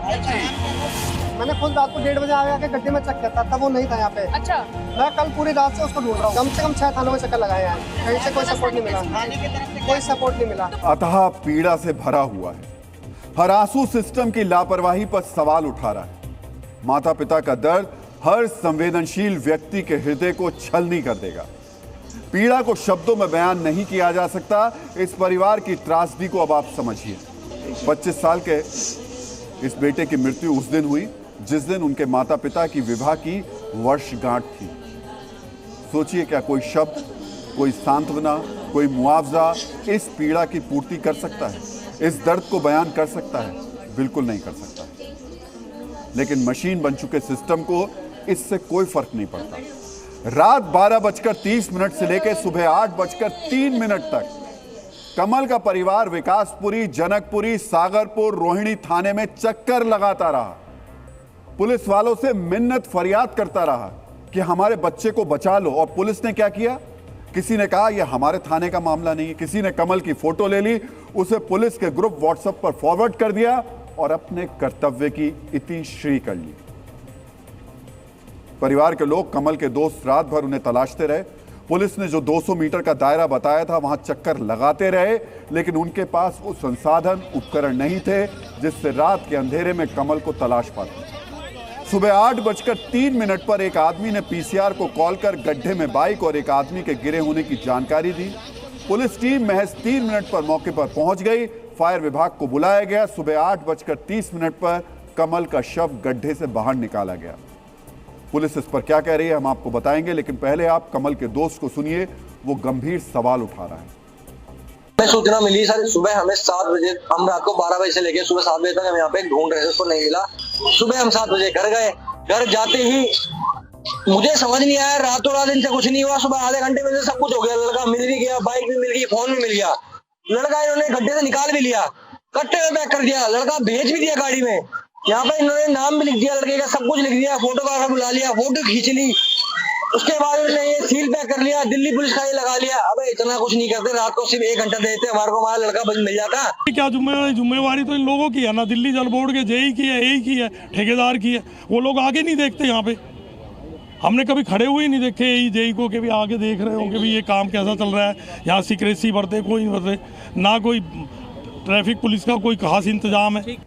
मैंने खुद रात को 1:30 बजे आया के गड्ढे में चेक किया था, तब वो नहीं था यहाँ पे। अच्छा, मैं कल पूरी रात से उसको ढूंढ रहा हूँ। कम से कम 6 थानों में चक्कर लगाए हैं, कहीं से कोई सपोर्ट नहीं मिला, कोई सपोर्ट नहीं मिला। अतः पीड़ा से भरा हुआ है। हर आंसू सिस्टम की लापरवाही पर सवाल उठा रहा है। माता पिता का दर्द हर संवेदनशील व्यक्ति के हृदय को छलनी कर देगा। पीड़ा को शब्दों में बयान नहीं किया जा सकता। इस परिवार की त्रासदी को अब आप समझिए। 25 साल के इस बेटे की मृत्यु उस दिन हुई जिस दिन उनके माता पिता की विवाह की वर्षगांठ थी। सोचिए, क्या कोई शब्द, कोई सांत्वना, कोई मुआवजा इस पीड़ा की पूर्ति कर सकता है, इस दर्द को बयान कर सकता है? बिल्कुल नहीं कर सकता। लेकिन मशीन बन चुके सिस्टम को इससे कोई फर्क नहीं पड़ता। रात 12:30 से लेकर सुबह 8:03 तक कमल का परिवार विकासपुरी, जनकपुरी, सागरपुर, रोहिणी थाने में चक्कर लगाता रहा। पुलिस वालों से मिन्नत फरियाद करता रहा कि हमारे बच्चे को बचा लो। और पुलिस ने क्या किया? किसी ने कहा यह हमारे थाने का मामला नहीं है, किसी ने कमल की फोटो ले ली, उसे पुलिस के ग्रुप व्हाट्सएप पर फॉरवर्ड कर दिया और अपने कर्तव्य की इतिश्री कर ली। परिवार के लोग, कमल के दोस्त रात भर उन्हें तलाशते रहे। पुलिस ने जो 200 मीटर का दायरा बताया था वहां चक्कर लगाते रहे, लेकिन उनके पास वो संसाधन, उपकरण नहीं थे जिससे रात के अंधेरे में कमल को तलाश पाते। सुबह 8:03 पर एक आदमी ने पीसीआर को कॉल कर गड्ढे में बाइक और एक आदमी के गिरे होने की जानकारी दी। पुलिस टीम महज 3 मिनट पर मौके पर पहुंच गई। फायर विभाग को बुलाया गया। सुबह 8:30 पर कमल का शव गड्ढे से बाहर निकाला गया। पुलिस इस पर क्या कह रही है हम आपको बताएंगे, लेकिन पहले आप कमल के दोस्त को सुनिए, वो गंभीर सवाल उठा रहा है। हमें सूचना मिली सर, सुबह हमें 7 बजे, हम रात को 12 बजे से लेके सुबह 7 बजे तक हम यहाँ पे ढूंढ रहे थे, उसको नहीं मिला। सुबह हम 7 बजे घर गए, घर जाते ही मुझे समझ नहीं आया, रातों रात इनसे कुछ नहीं हुआ। सुबह आधे घंटे में सब कुछ हो गया, लड़का मिल भी गया, बाइक भी मिल गई, फोन भी मिल गया, लड़का इन्होंने गड्ढे से निकाल भी लिया, कट्टे में पैक कर दिया, लड़का भेज भी दिया गाड़ी में। यहाँ पे इन्होंने नाम भी लिख दिया लड़के का, सब कुछ लिख दिया, फोटोग्राफर बुला लिया, फोटो खींच ली, उसके बाद उन्होंने ये सील पैक कर लिया, दिल्ली पुलिस का ये लगा लिया। अबे इतना कुछ नहीं करते, रात को सिर्फ 1 घंटा देते, हमारे को हमारा लड़का बच मिल जाता। क्या जिम्मेवारी तो इन लोगों की है ना, दिल्ली जल बोर्ड के जेई की है, एई की है, ठेकेदार की है। वो लोग आगे नहीं देखते, यहाँ पे हमने कभी खड़े हुए ही नहीं देखे एई जेई को कि भी आगे देख रहे हो कि भी ये काम कैसा चल रहा है, यहाँ सीक्रेसी बरते, कोई नहीं बरते, ना कोई ट्रैफिक पुलिस का कोई खास इंतजाम है।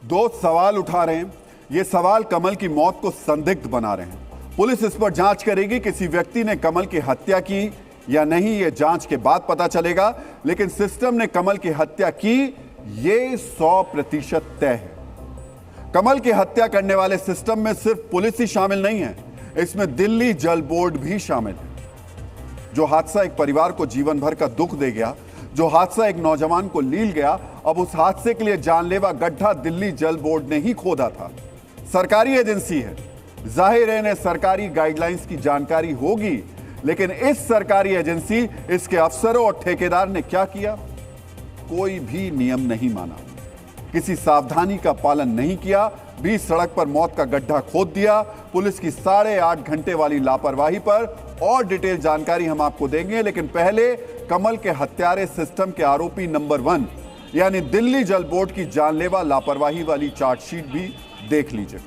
दो सवाल उठा रहे हैं, ये सवाल कमल की मौत को संदिग्ध बना रहे हैं। पुलिस इस पर जांच करेगी, किसी व्यक्ति ने कमल की हत्या की या नहीं, ये जांच के बाद पता चलेगा, लेकिन सिस्टम ने कमल की हत्या की, ये 100% तय है। कमल की हत्या करने वाले सिस्टम में सिर्फ पुलिस ही शामिल नहीं है, इसमें दिल्ली जल बोर्ड भी शामिल है। जो हादसा एक परिवार को जीवन भर का दुख दे गया, जो हादसा एक नौजवान को लील गया, अब उस हादसे के लिए जानलेवा गड्ढा दिल्ली जल बोर्ड ने ही खोदा था। सरकारी एजेंसी है, जाहिर है इन्हें सरकारी गाइडलाइंस की जानकारी होगी, लेकिन इस सरकारी एजेंसी, इसके अफसरों और ठेकेदार ने क्या किया? कोई भी नियम नहीं माना, किसी सावधानी का पालन नहीं किया, बीच सड़क पर मौत का गड्ढा खोद दिया। पुलिस की 8.5 घंटे वाली लापरवाही पर और डिटेल जानकारी हम आपको देंगे, लेकिन पहले कमल के हत्यारे सिस्टम के आरोपी नंबर 1 यानी दिल्ली जल बोर्ड की जानलेवा लापरवाही वाली चार्जशीट भी देख लीजिए।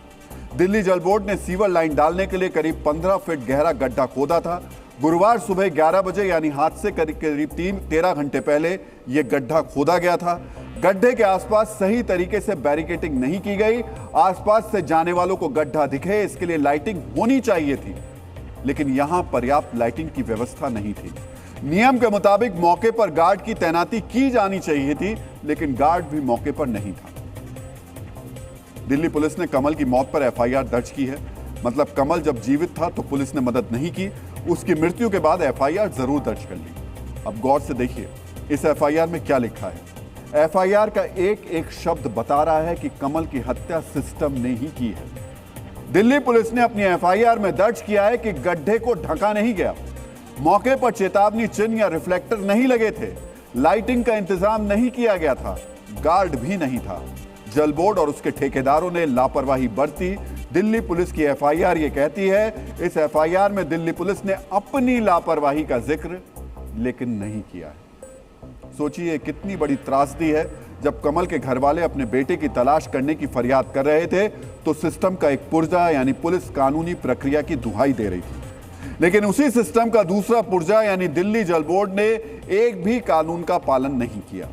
दिल्ली जल बोर्ड ने सीवर लाइन डालने के लिए करीब 15 फीट गहरा गड्ढा खोदा था। गुरुवार सुबह 11 बजे यानी हादसे करीब 13 घंटे पहले यह गड्ढा खोदा गया था। गड्ढे के आसपास सही तरीके से बैरिकेडिंग नहीं की गई, आसपास से जाने वालों को गड्ढा दिखे, इसके लिए लाइटिंग होनी चाहिए थी, लेकिन यहां पर्याप्त लाइटिंग की व्यवस्था नहीं थी। नियम के मुताबिक मौके पर गार्ड की तैनाती की जानी चाहिए थी, लेकिन गार्ड भी मौके पर नहीं था। दिल्ली पुलिस ने कमल की मौत पर एफआईआर दर्ज की है, मतलब कमल जब जीवित था तो पुलिस ने मदद नहीं की, उसकी मृत्यु के बाद एफआईआर जरूर दर्ज कर ली। अब गौर से देखिए इस एफआईआर में क्या लिखा है। एफआईआर का एक एक शब्द बता रहा है कि कमल की हत्या सिस्टम ने ही की है। दिल्ली पुलिस ने अपनी एफआईआर में दर्ज किया है कि गड्ढे को ढका नहीं गया, मौके पर चेतावनी चिन्ह या रिफ्लेक्टर नहीं लगे थे, लाइटिंग का इंतजाम नहीं किया गया था, गार्ड भी नहीं था। जल बोर्ड और उसके ठेकेदारों ने लापरवाही बरती। दिल्ली पुलिस की एफआईआर ये कहती है, इस एफआईआर में दिल्ली पुलिस ने अपनी लापरवाही का जिक्र लेकिन नहीं किया है। सोचिए कितनी बड़ी त्रासदी है, जब कमल के घर वाले अपने बेटे की तलाश करने की फरियाद कर रहे थे तो सिस्टम का एक पुर्जा यानी पुलिस कानूनी प्रक्रिया की दुहाई दे रही थी, लेकिन उसी सिस्टम का दूसरा पुर्जा यानी दिल्ली जल बोर्ड ने एक भी कानून का पालन नहीं किया।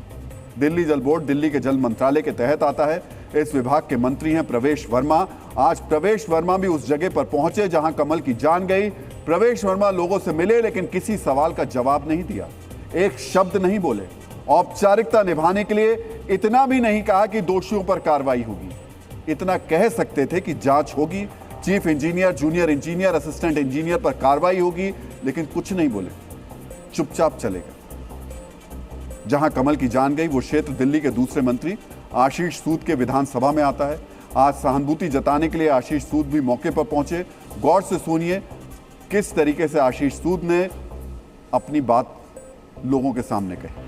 दिल्ली जल बोर्ड दिल्ली के जल मंत्रालय के तहत आता है। इस विभाग के मंत्री हैं प्रवेश वर्मा। आज प्रवेश वर्मा भी उस जगह पर पहुंचे जहां कमल की जान गई। प्रवेश वर्मा लोगों से मिले, लेकिन किसी सवाल का जवाब नहीं दिया, एक शब्द नहीं बोले। औपचारिकता निभाने के लिए इतना भी नहीं कहा कि दोषियों पर कार्रवाई होगी, इतना कह सकते थे कि जांच होगी, chief engineer, junior engineer, assistant engineer पर कार्रवाई होगी, लेकिन कुछ नहीं बोले, चुपचाप चले गए। जहां कमल की जान गई वो क्षेत्र दिल्ली के दूसरे मंत्री आशीष सूद के विधानसभा में आता है। आज सहानुभूति जताने के लिए आशीष सूद भी मौके पर पहुंचे। गौर से सुनिए किस तरीके से आशीष सूद ने अपनी बात लोगों के सामने कही।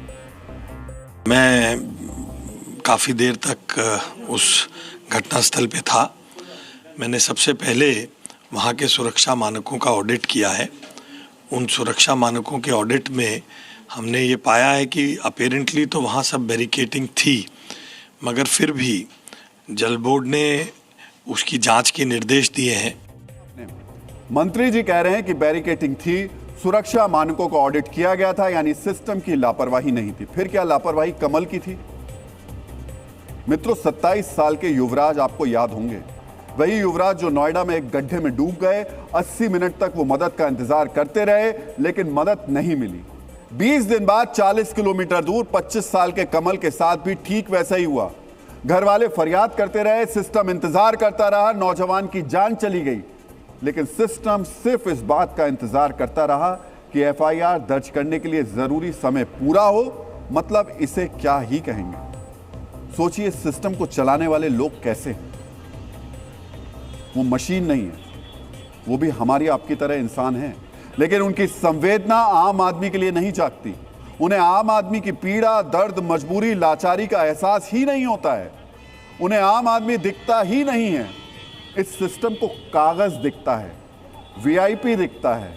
मैं काफ़ी देर तक उस घटनास्थल पे था। मैंने सबसे पहले वहाँ के सुरक्षा मानकों का ऑडिट किया है। उन सुरक्षा मानकों के ऑडिट में हमने ये पाया है कि अपेरेंटली तो वहाँ सब बैरिकेडिंग थी, मगर फिर भी जल बोर्ड ने उसकी जांच के निर्देश दिए हैं। मंत्री जी कह रहे हैं कि बैरिकेडिंग थी, सुरक्षा मानकों का ऑडिट किया गया था, यानी सिस्टम की लापरवाही नहीं थी। फिर क्या लापरवाही कमल की थी? मित्रों, 27 साल के युवराज आपको याद होंगे, वही युवराज जो नोएडा में एक गड्ढे में डूब गए। 80 मिनट तक वो मदद का इंतजार करते रहे, लेकिन मदद नहीं मिली। 20 दिन बाद 40 किलोमीटर दूर 25 साल के कमल के साथ भी ठीक वैसा ही हुआ। घर वाले फरियाद करते रहे, सिस्टम इंतजार करता रहा, नौजवान की जान चली गई, लेकिन सिस्टम सिर्फ इस बात का इंतजार करता रहा कि एफआईआर दर्ज करने के लिए जरूरी समय पूरा हो। मतलब इसे क्या ही कहेंगे। सोचिए इस सिस्टम को चलाने वाले लोग कैसे हैं। वो मशीन नहीं है, वो भी हमारी आपकी तरह इंसान हैं, लेकिन उनकी संवेदना आम आदमी के लिए नहीं जागती। उन्हें आम आदमी की पीड़ा, दर्द, मजबूरी, लाचारी का एहसास ही नहीं होता है। उन्हें आम आदमी दिखता ही नहीं है। इस सिस्टम को कागज दिखता है, वीआईपी दिखता है,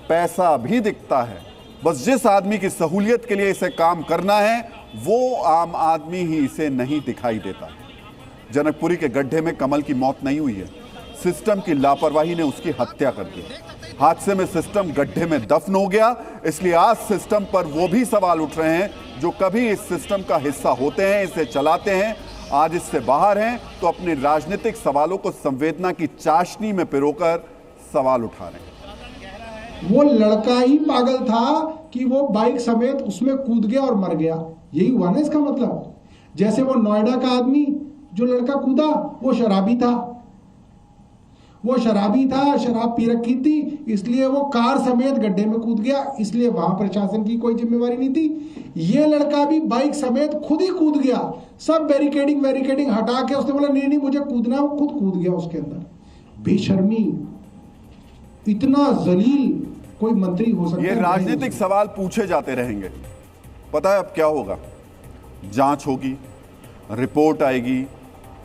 पैसा भी दिखता है। बस जिस आदमी की सहूलियत के लिए इसे काम करना है वो आम आदमी ही इसे नहीं दिखाई देता। जनकपुरी के गड्ढे में कमल की मौत नहीं हुई है, सिस्टम की लापरवाही ने उसकी हत्या कर दी। हादसे में सिस्टम गड्ढे में दफन हो गया। इसलिए आज सिस्टम पर वो भी सवाल उठ रहे हैं जो कभी इस सिस्टम का हिस्सा होते हैं, इसे चलाते हैं, आज इससे बाहर हैं, तो अपने राजनीतिक सवालों को संवेदना की चाशनी में पिरोकर सवाल उठा रहे हैं। वो लड़का ही पागल था कि वो बाइक समेत उसमें कूद गया और मर गया। यही हुआ ना इसका मतलब। जैसे वो नोएडा का आदमी जो लड़का कूदा वो शराबी था, शराब पी रखी थी, इसलिए वो कार समेत गड्ढे में कूद गया, इसलिए वहां प्रशासन की कोई जिम्मेवारी नहीं थी। ये लड़का भी बाइक समेत खुद ही कूद गया, सब बैरिकेडिंग हटा के उसने बोला नहीं मुझे कूदना है, वो खुद कूद गया उसके अंदर। बेशर्मी, इतना जलील कोई मंत्री हो सकता है? ये राजनीतिक सवाल पूछे जाते रहेंगे। पता है अब क्या होगा? जांच होगी, रिपोर्ट आएगी,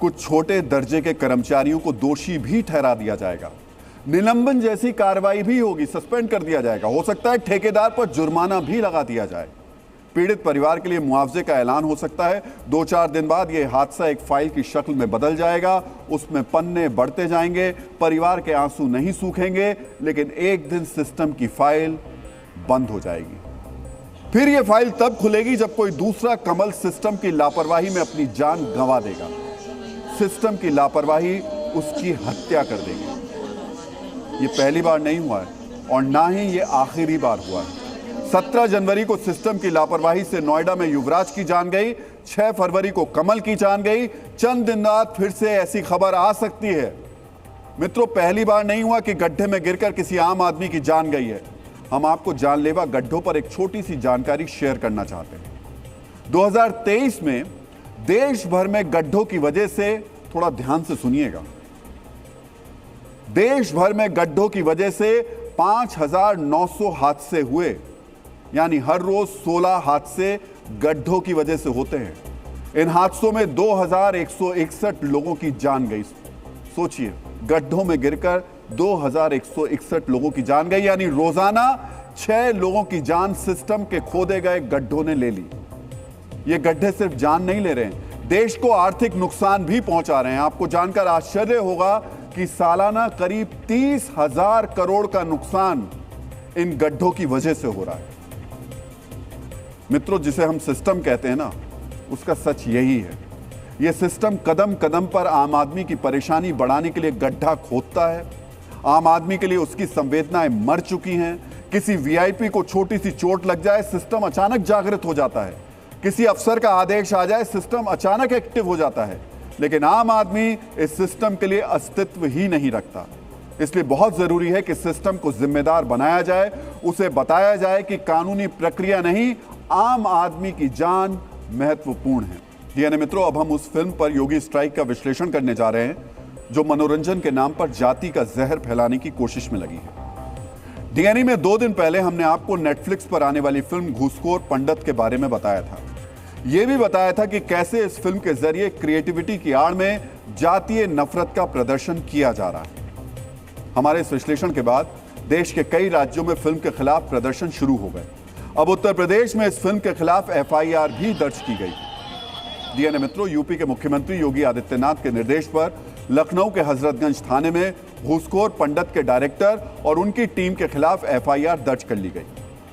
कुछ छोटे दर्जे के कर्मचारियों को दोषी भी ठहरा दिया जाएगा, निलंबन जैसी कार्रवाई भी होगी, सस्पेंड कर दिया जाएगा, हो सकता है ठेकेदार पर जुर्माना भी लगा दिया जाए, पीड़ित परिवार के लिए मुआवजे का ऐलान हो सकता है। 2-4 दिन बाद यह हादसा एक फाइल की शक्ल में बदल जाएगा, उसमें पन्ने बढ़ते जाएंगे, परिवार के आंसू नहीं सूखेंगे, लेकिन एक दिन सिस्टम की फाइल बंद हो जाएगी। फिर यह फाइल तब खुलेगी जब कोई दूसरा कमल सिस्टम की लापरवाही में अपनी जान गंवा देगा, सिस्टम की लापरवाही उसकी हत्या कर देगी। ये पहली बार नहीं हुआ है और ना ही ये आखिरी बार हुआ है। 17 जनवरी को सिस्टम की लापरवाही से नोएडा में युवराज की जान गई, 6 फरवरी को कमल की जान गई, चंद दिन बाद फिर से ऐसी खबर आ सकती है। मित्रों, पहली बार नहीं हुआ कि गड्ढे में गिरकर किसी आम आदमी की जान गई है। हम आपको जानलेवा गड्ढों पर एक छोटी सी जानकारी शेयर करना चाहते हैं। 2023 में देश भर में गड्ढों की वजह से, थोड़ा ध्यान से सुनिएगा, देश भर में गड्ढों की वजह से 5,900 हादसे हुए, यानी हर रोज 16 हादसे गड्ढों की वजह से होते हैं। इन हादसों में 2,161 लोगों की जान गई। सोचिए, गड्ढों में गिरकर 2,161 लोगों की जान गई, यानी रोजाना 6 लोगों की जान सिस्टम के खोदे गए गड्ढों ने ले ली। ये गड्ढे सिर्फ जान नहीं ले रहे हैं, देश को आर्थिक नुकसान भी पहुंचा रहे हैं। आपको जानकर आश्चर्य होगा कि सालाना करीब 30,000 करोड़ का नुकसान इन गड्ढों की वजह से हो रहा है। मित्रों, जिसे हम सिस्टम कहते हैं ना, उसका सच यही है। यह सिस्टम कदम कदम पर आम आदमी की परेशानी बढ़ाने के लिए गड्ढा खोदता है। आम आदमी के लिए उसकी संवेदनाएं मर चुकी हैं। किसी वीआईपी को छोटी सी चोट लग जाए, सिस्टम अचानक जागृत हो जाता है। किसी अफसर का आदेश आ जाए, सिस्टम अचानक एक्टिव हो जाता है। लेकिन आम आदमी इस सिस्टम के लिए अस्तित्व ही नहीं रखता। इसलिए बहुत जरूरी है कि सिस्टम को जिम्मेदार बनाया जाए, उसे बताया जाए कि कानूनी प्रक्रिया नहीं, आम आदमी की जान महत्वपूर्ण है। डीएनए मित्रों, अब हम उस फिल्म पर योगी स्ट्राइक का विश्लेषण करने जा रहे हैं जो मनोरंजन के नाम पर जाति का जहर फैलाने की कोशिश में लगी है। डीएनए में 2 दिन पहले हमने आपको नेटफ्लिक्स पर आने वाली फिल्म घूसखोर पंडित के बारे में बताया था। यह भी बताया था कि कैसे इस फिल्म के जरिए क्रिएटिविटी की आड़ में जातीय नफरत का प्रदर्शन किया जा रहा है। हमारे इस विश्लेषण के बाद देश के कई राज्यों में फिल्म के खिलाफ प्रदर्शन शुरू हो गए। अब उत्तर प्रदेश में इस फिल्म के खिलाफ एफआईआर भी दर्ज की गई। डीएनए मित्रों, यूपी के मुख्यमंत्री योगी आदित्यनाथ के निर्देश पर लखनऊ के हजरतगंज थाने में घूसखोर पंडित के डायरेक्टर और उनकी टीम के खिलाफ एफआईआर दर्ज कर ली गई।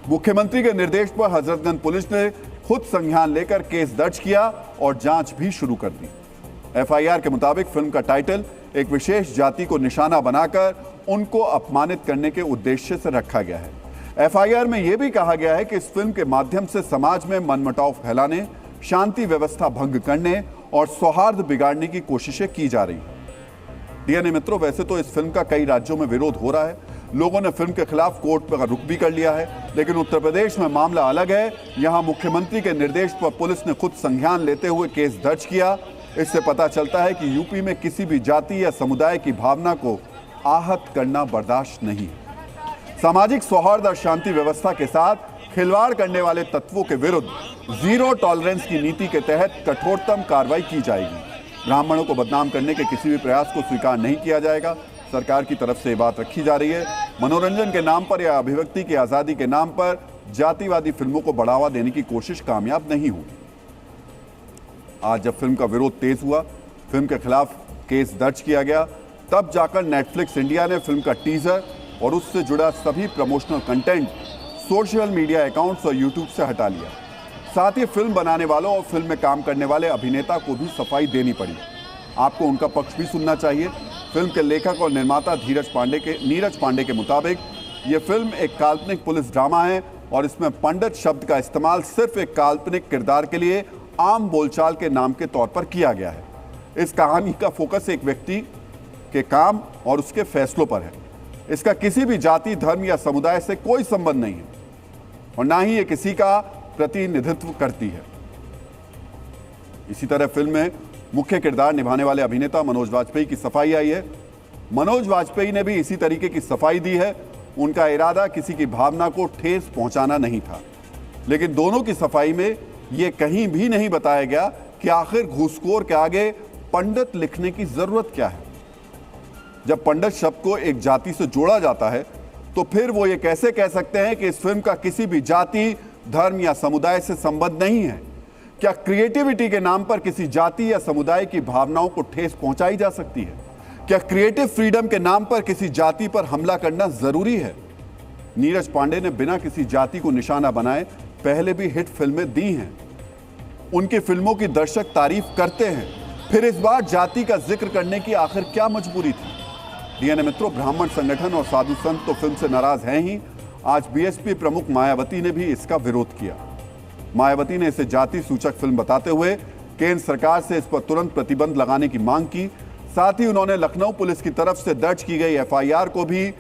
मुख्यमंत्री के निर्देश पर हजरतगंज पुलिस ने खुद संज्ञान लेकर केस दर्ज किया और जांच भी शुरू कर दी। एफआईआर के मुताबिक फिल्म का टाइटल एक विशेष जाति को निशाना बनाकर उनको अपमानित करने के उद्देश्य से रखा गया है। एफआईआर में यह भी कहा गया है कि इस फिल्म के माध्यम से समाज में मनमुटाव फैलाने, शांति व्यवस्था भंग करने और सौहार्द बिगाड़ने की कोशिशें की जा रही हैं। डीएनए मित्रों, वैसे तो इस फिल्म का कई राज्यों में विरोध हो रहा है, लोगों ने फिल्म के खिलाफ कोर्ट पर रुख भी कर लिया है, लेकिन उत्तर प्रदेश में मामला अलग है। यहां मुख्यमंत्री के निर्देश पर पुलिस ने खुद संज्ञान लेते हुए केस दर्ज किया। इससे पता चलता है कि यूपी में किसी भी जाति या समुदाय की भावना को आहत करना बर्दाश्त नहीं है। सामाजिक सौहार्द और शांति व्यवस्था के साथ खिलवाड़ करने वाले तत्वों के विरुद्ध जीरो टॉलरेंस की नीति के तहत कठोरतम कार्रवाई की जाएगी। ब्राह्मणों को बदनाम करने के किसी भी प्रयास को स्वीकार नहीं किया जाएगा। सरकार की तरफ से ये बात रखी जा रही है। मनोरंजन के नाम पर या अभिव्यक्ति की आजादी के नाम पर जातिवादी फिल्मों को बढ़ावा देने की कोशिश कामयाब नहीं हुई। आज जब फिल्म का विरोध तेज हुआ, फिल्म के खिलाफ केस दर्ज किया गया, तब जाकर नेटफ्लिक्स इंडिया ने फिल्म का टीजर और उससे जुड़ा सभी promotional content social media accounts और यूट्यूब से हटा लिया। साथ ही फिल्म बनाने वालों और फिल्म में काम करने वाले अभिनेता को भी सफाई देनी पड़ी। आपको उनका पक्ष भी सुनना चाहिए। फिल्म के लेखक और निर्माता नीरज पांडे के मुताबिक ये फिल्म एक काल्पनिक पुलिस ड्रामा है और इसमें पंडित शब्द का इस्तेमाल सिर्फ एक काल्पनिक किरदार के लिए आम बोलचाल के नाम के तौर पर किया गया है। इस कहानी का फोकस एक व्यक्ति के काम और उसके फैसलों पर है। इसका किसी भी जाति, धर्म या समुदाय से कोई संबंध नहीं है और ना ही ये किसी का प्रतिनिधित्व करती है। इसी तरह फिल्म में मुख्य किरदार निभाने वाले अभिनेता मनोज वाजपेयी की सफाई आई है। मनोज वाजपेयी ने भी इसी तरीके की सफाई दी है। उनका इरादा किसी की भावना को ठेस पहुंचाना नहीं था, लेकिन दोनों की सफाई में यह कहीं भी नहीं बताया गया कि आखिर घूसखोर के आगे पंडित लिखने की जरूरत क्या है। जब पंडित शब्द को एक जाति से जोड़ा जाता है तो फिर वो ये कैसे कह सकते हैं कि इस फिल्म का किसी भी जाति, धर्म या समुदाय से संबंध नहीं है। क्या क्रिएटिविटी के नाम पर किसी जाति या समुदाय की भावनाओं को ठेस पहुंचाई जा सकती है? क्या क्रिएटिव फ्रीडम के नाम पर किसी जाति पर हमला करना जरूरी है? नीरज पांडे ने बिना किसी जाति को निशाना बनाए पहले भी हिट फिल्में दी हैं। उनकी फिल्मों की दर्शक तारीफ करते हैं, फिर इस बार जाति का जिक्र करने की आखिर क्या मजबूरी थी? डीएनए मित्रों, ब्राह्मण संगठन और साधु संत तो फिल्म से नाराज हैं ही। आज बीएसपी प्रमुख मायावती ने भी इसका विरोध किया। मायावती ने इसे जाति सूचक फिल्म बताते हुए केंद्र सरकार से इस पर तुरंत प्रतिबंध लगाने की मांग की। साथ ही उन्होंने लखनऊ पुलिस की तरफ से दर्ज की गई एफआईआर को भी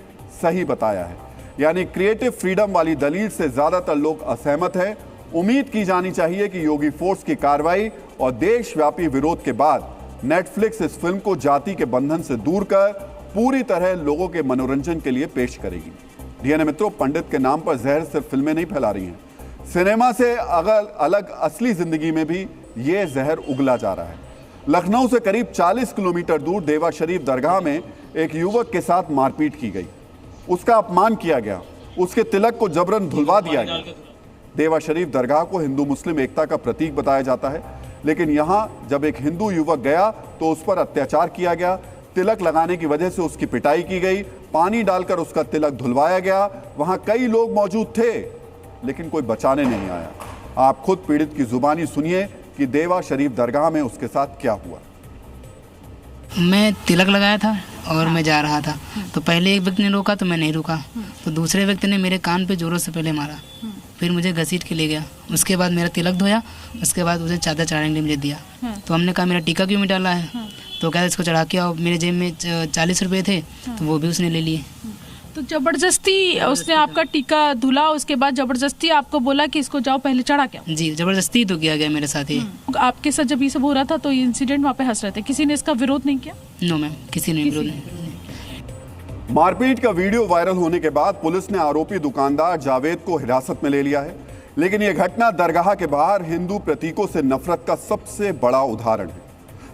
सही बताया है। यानी क्रिएटिव फ्रीडम वाली दलील से ज्यादातर लोग असहमत हैं। उम्मीद की जानी चाहिए कि योगी फोर्स की कार्रवाई और देशव्यापी विरोध के बाद नेटफ्लिक्स इस फिल्म को जाति के बंधन से दूर कर पूरी तरह लोगों के मनोरंजन के लिए पेश करेगी। डीएनए मित्रों, पंडित के नाम पर जहर सिर्फ फिल्में नहीं फैला रही हैं, सिनेमा से अलग असली जिंदगी में भी ये जहर उगला जा रहा है। लखनऊ से करीब 40 किलोमीटर दूर देवा शरीफ दरगाह में एक युवक के साथ मारपीट की गई, उसका अपमान किया गया, उसके तिलक को जबरन धुलवा दिया गया। देवा शरीफ दरगाह को हिंदू मुस्लिम एकता का प्रतीक बताया जाता है, लेकिन यहां जब एक हिंदू युवक गया तो उस पर अत्याचार किया गया। तिलक लगाने की वजह से उसकी पिटाई की गई, पानी डालकर उसका तिलक धुलवाया गया। वहां कई लोग मौजूद थे, लेकिन कोई बचाने नहीं आया। आप खुद पीड़ित की जुबानी सुनिए कि देवा शरीफ दरगाह में उसके साथ क्या हुआ। मैं तिलक लगाया था और मैं जा रहा था, तो पहले एक व्यक्ति ने रोका तो मैं नहीं रुका, तो दूसरे व्यक्ति ने मेरे कान पे जोरों से पहले मारा, फिर मुझे घसीट के ले गया। उसके बाद मेरा तिलक धोया, उसके बाद उसे चादर चढ़ाने के लिए मुझे दिया। तो हमने कहा मेरा टीका क्यों मिटा है, तो कहता इसको चढ़ा के आओ। मेरे जेब में 40 रुपये थे, तो वो भी उसने ले लिए। तो जबरदस्ती उसने आपका टीका धुला, उसके बाद जबरदस्ती आपको बोला कि इसको जाओ पहले चढ़ा के आओ? जी, जबरदस्ती तो किया गया मेरे साथ ही। आपके साथ जब ये सब हो रहा था तो ये इंसिडेंट वहाँ पे हंस रहे थे, किसी ने इसका विरोध नहीं किया? नो मैम, किसी ने विरोध नहीं। मारपीट का वीडियो वायरल होने के बाद पुलिस ने आरोपी दुकानदार जावेद को हिरासत में ले लिया है, लेकिन यह घटना दरगाह के बाहर हिंदू प्रतीकों से नफरत का सबसे बड़ा उदाहरण है।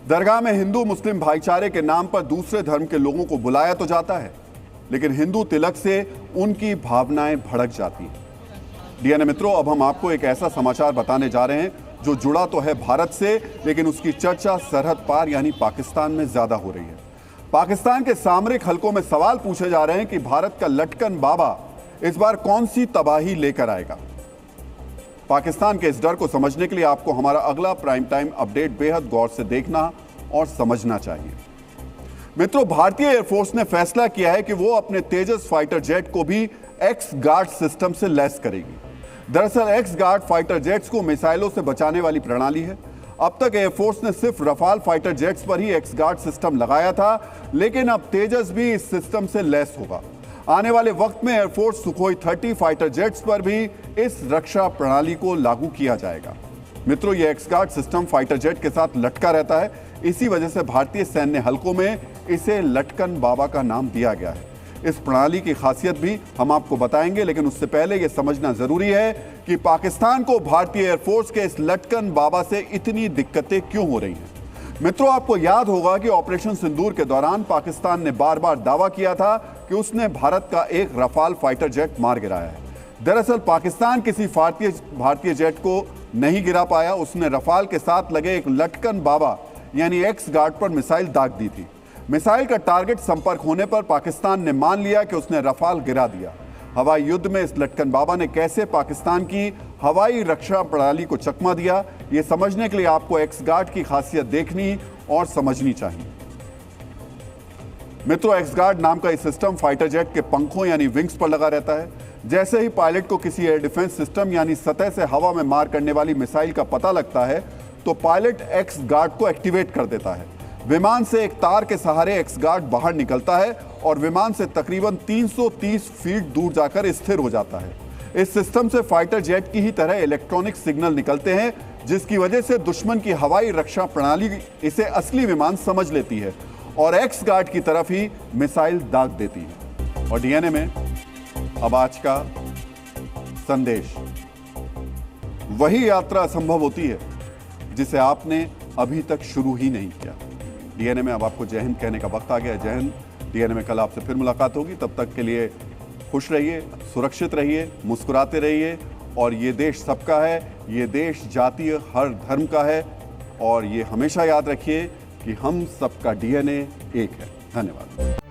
दरगाह में हिंदू मुस्लिम भाईचारे के नाम पर दूसरे धर्म के लोगों को बुलाया तो जाता है, लेकिन हिंदू तिलक से उनकी भावनाएं भड़क जाती हैं। डीएनए मित्रों, अब हम आपको एक ऐसा समाचार बताने जा रहे हैं जो जुड़ा तो है भारत से, लेकिन उसकी चर्चा सरहद पार यानी पाकिस्तान में ज्यादा हो रही है। पाकिस्तान के सामरिक हलकों में सवाल पूछे जा रहे हैं कि भारत का लटकन बाबा इस बार कौन सी तबाही लेकर आएगा। पाकिस्तान के इस डर को समझने के लिए आपको हमारा अगला प्राइम टाइम अपडेट बेहद गौर से देखना और समझना चाहिए। मित्रों, भारतीय एयरफोर्स ने फैसला किया है कि वो अपने तेजस फाइटर जेट को भी एक्स गार्ड सिस्टम से लैस करेगी। दरअसल एक्स गार्ड फाइटर जेट्स को मिसाइलों से बचाने वाली प्रणाली है। अब तक एयरफोर्स ने सिर्फ रफाल फाइटर जेट्स पर ही एक्स गार्ड सिस्टम लगाया था, लेकिन अब तेजस भी इस सिस्टम से लैस होगा। आने वाले वक्त में एयरफोर्स सुखोई 30 फाइटर जेट्स पर भी इस रक्षा प्रणाली को लागू किया जाएगा। मित्रों, यह x guard system fighter jet के साथ लटका रहता है। इसी वजह से भारतीय सैन्य हल्कों में इसे लटकन बाबा का नाम दिया गया है। इस प्रणाली की खासियत भी हम आपको बताएंगे, लेकिन उससे पहले यह समझना जरूरी है कि पाकिस्तान को भारतीय एयरफोर्स के इस लटकन बाबा से इतनी दिक्कतें क्यों हो रही हैं। मित्रों, आपको याद होगा कि ऑपरेशन सिंदूर के दौरान पाकिस्तान ने बार बार दावा किया था कि उसने भारत का एक रफाल फाइटर जेट मार गिराया है। दरअसल पाकिस्तान किसी भारतीय जेट को नहीं गिरा पाया। उसने रफाल के साथ लगे एक लटकन बाबा यानी एक्स गार्ड पर मिसाइल दाग दी थी। मिसाइल का टारगेट संपर्क होने पर पाकिस्तान ने मान लिया कि उसने रफाल गिरा दिया। हवाई युद्ध में इस लटकन बाबा ने कैसे पाकिस्तान की हवाई रक्षा प्रणाली को चकमा दिया, यह समझने के लिए आपको एक्स गार्ड की खासियत देखनी और समझनी चाहिए। मित्रों, एक्स गार्ड नाम का यह सिस्टम फाइटर जेट के पंखों यानी विंग्स पर लगा रहता है। जैसे ही पायलट को किसी एयर डिफेंस सिस्टम यानी सतह से हवा में मार करने वाली मिसाइल का पता लगता है, तो पायलट एक्स गार्ड को एक्टिवेट कर देता है। विमान से एक तार के सहारे एक्स गार्ड बाहर निकलता है और विमान से तकरीबन 330 फीट दूर जाकर स्थिर हो जाता है। इस सिस्टम से फाइटर जेट की ही तरह इलेक्ट्रॉनिक सिग्नल निकलते हैं, जिसकी वजह से दुश्मन की हवाई रक्षा प्रणाली इसे असली विमान समझ लेती है और एक्स गार्ड की तरफ ही मिसाइल दाग देती है। और डीएनए में अब आज का संदेश, वही यात्रा संभव होती है जिसे आपने अभी तक शुरू ही नहीं किया। डीएनए में अब आपको जय हिंद कहने का वक्त आ गया। जय हिंद। डीएनए में कल आपसे फिर मुलाकात होगी। तब तक के लिए खुश रहिए, सुरक्षित रहिए, मुस्कुराते रहिए। और ये देश सबका है, ये देश जातीय हर धर्म का है। और ये हमेशा याद रखिए कि हम सबका डीएनए एक है। धन्यवाद।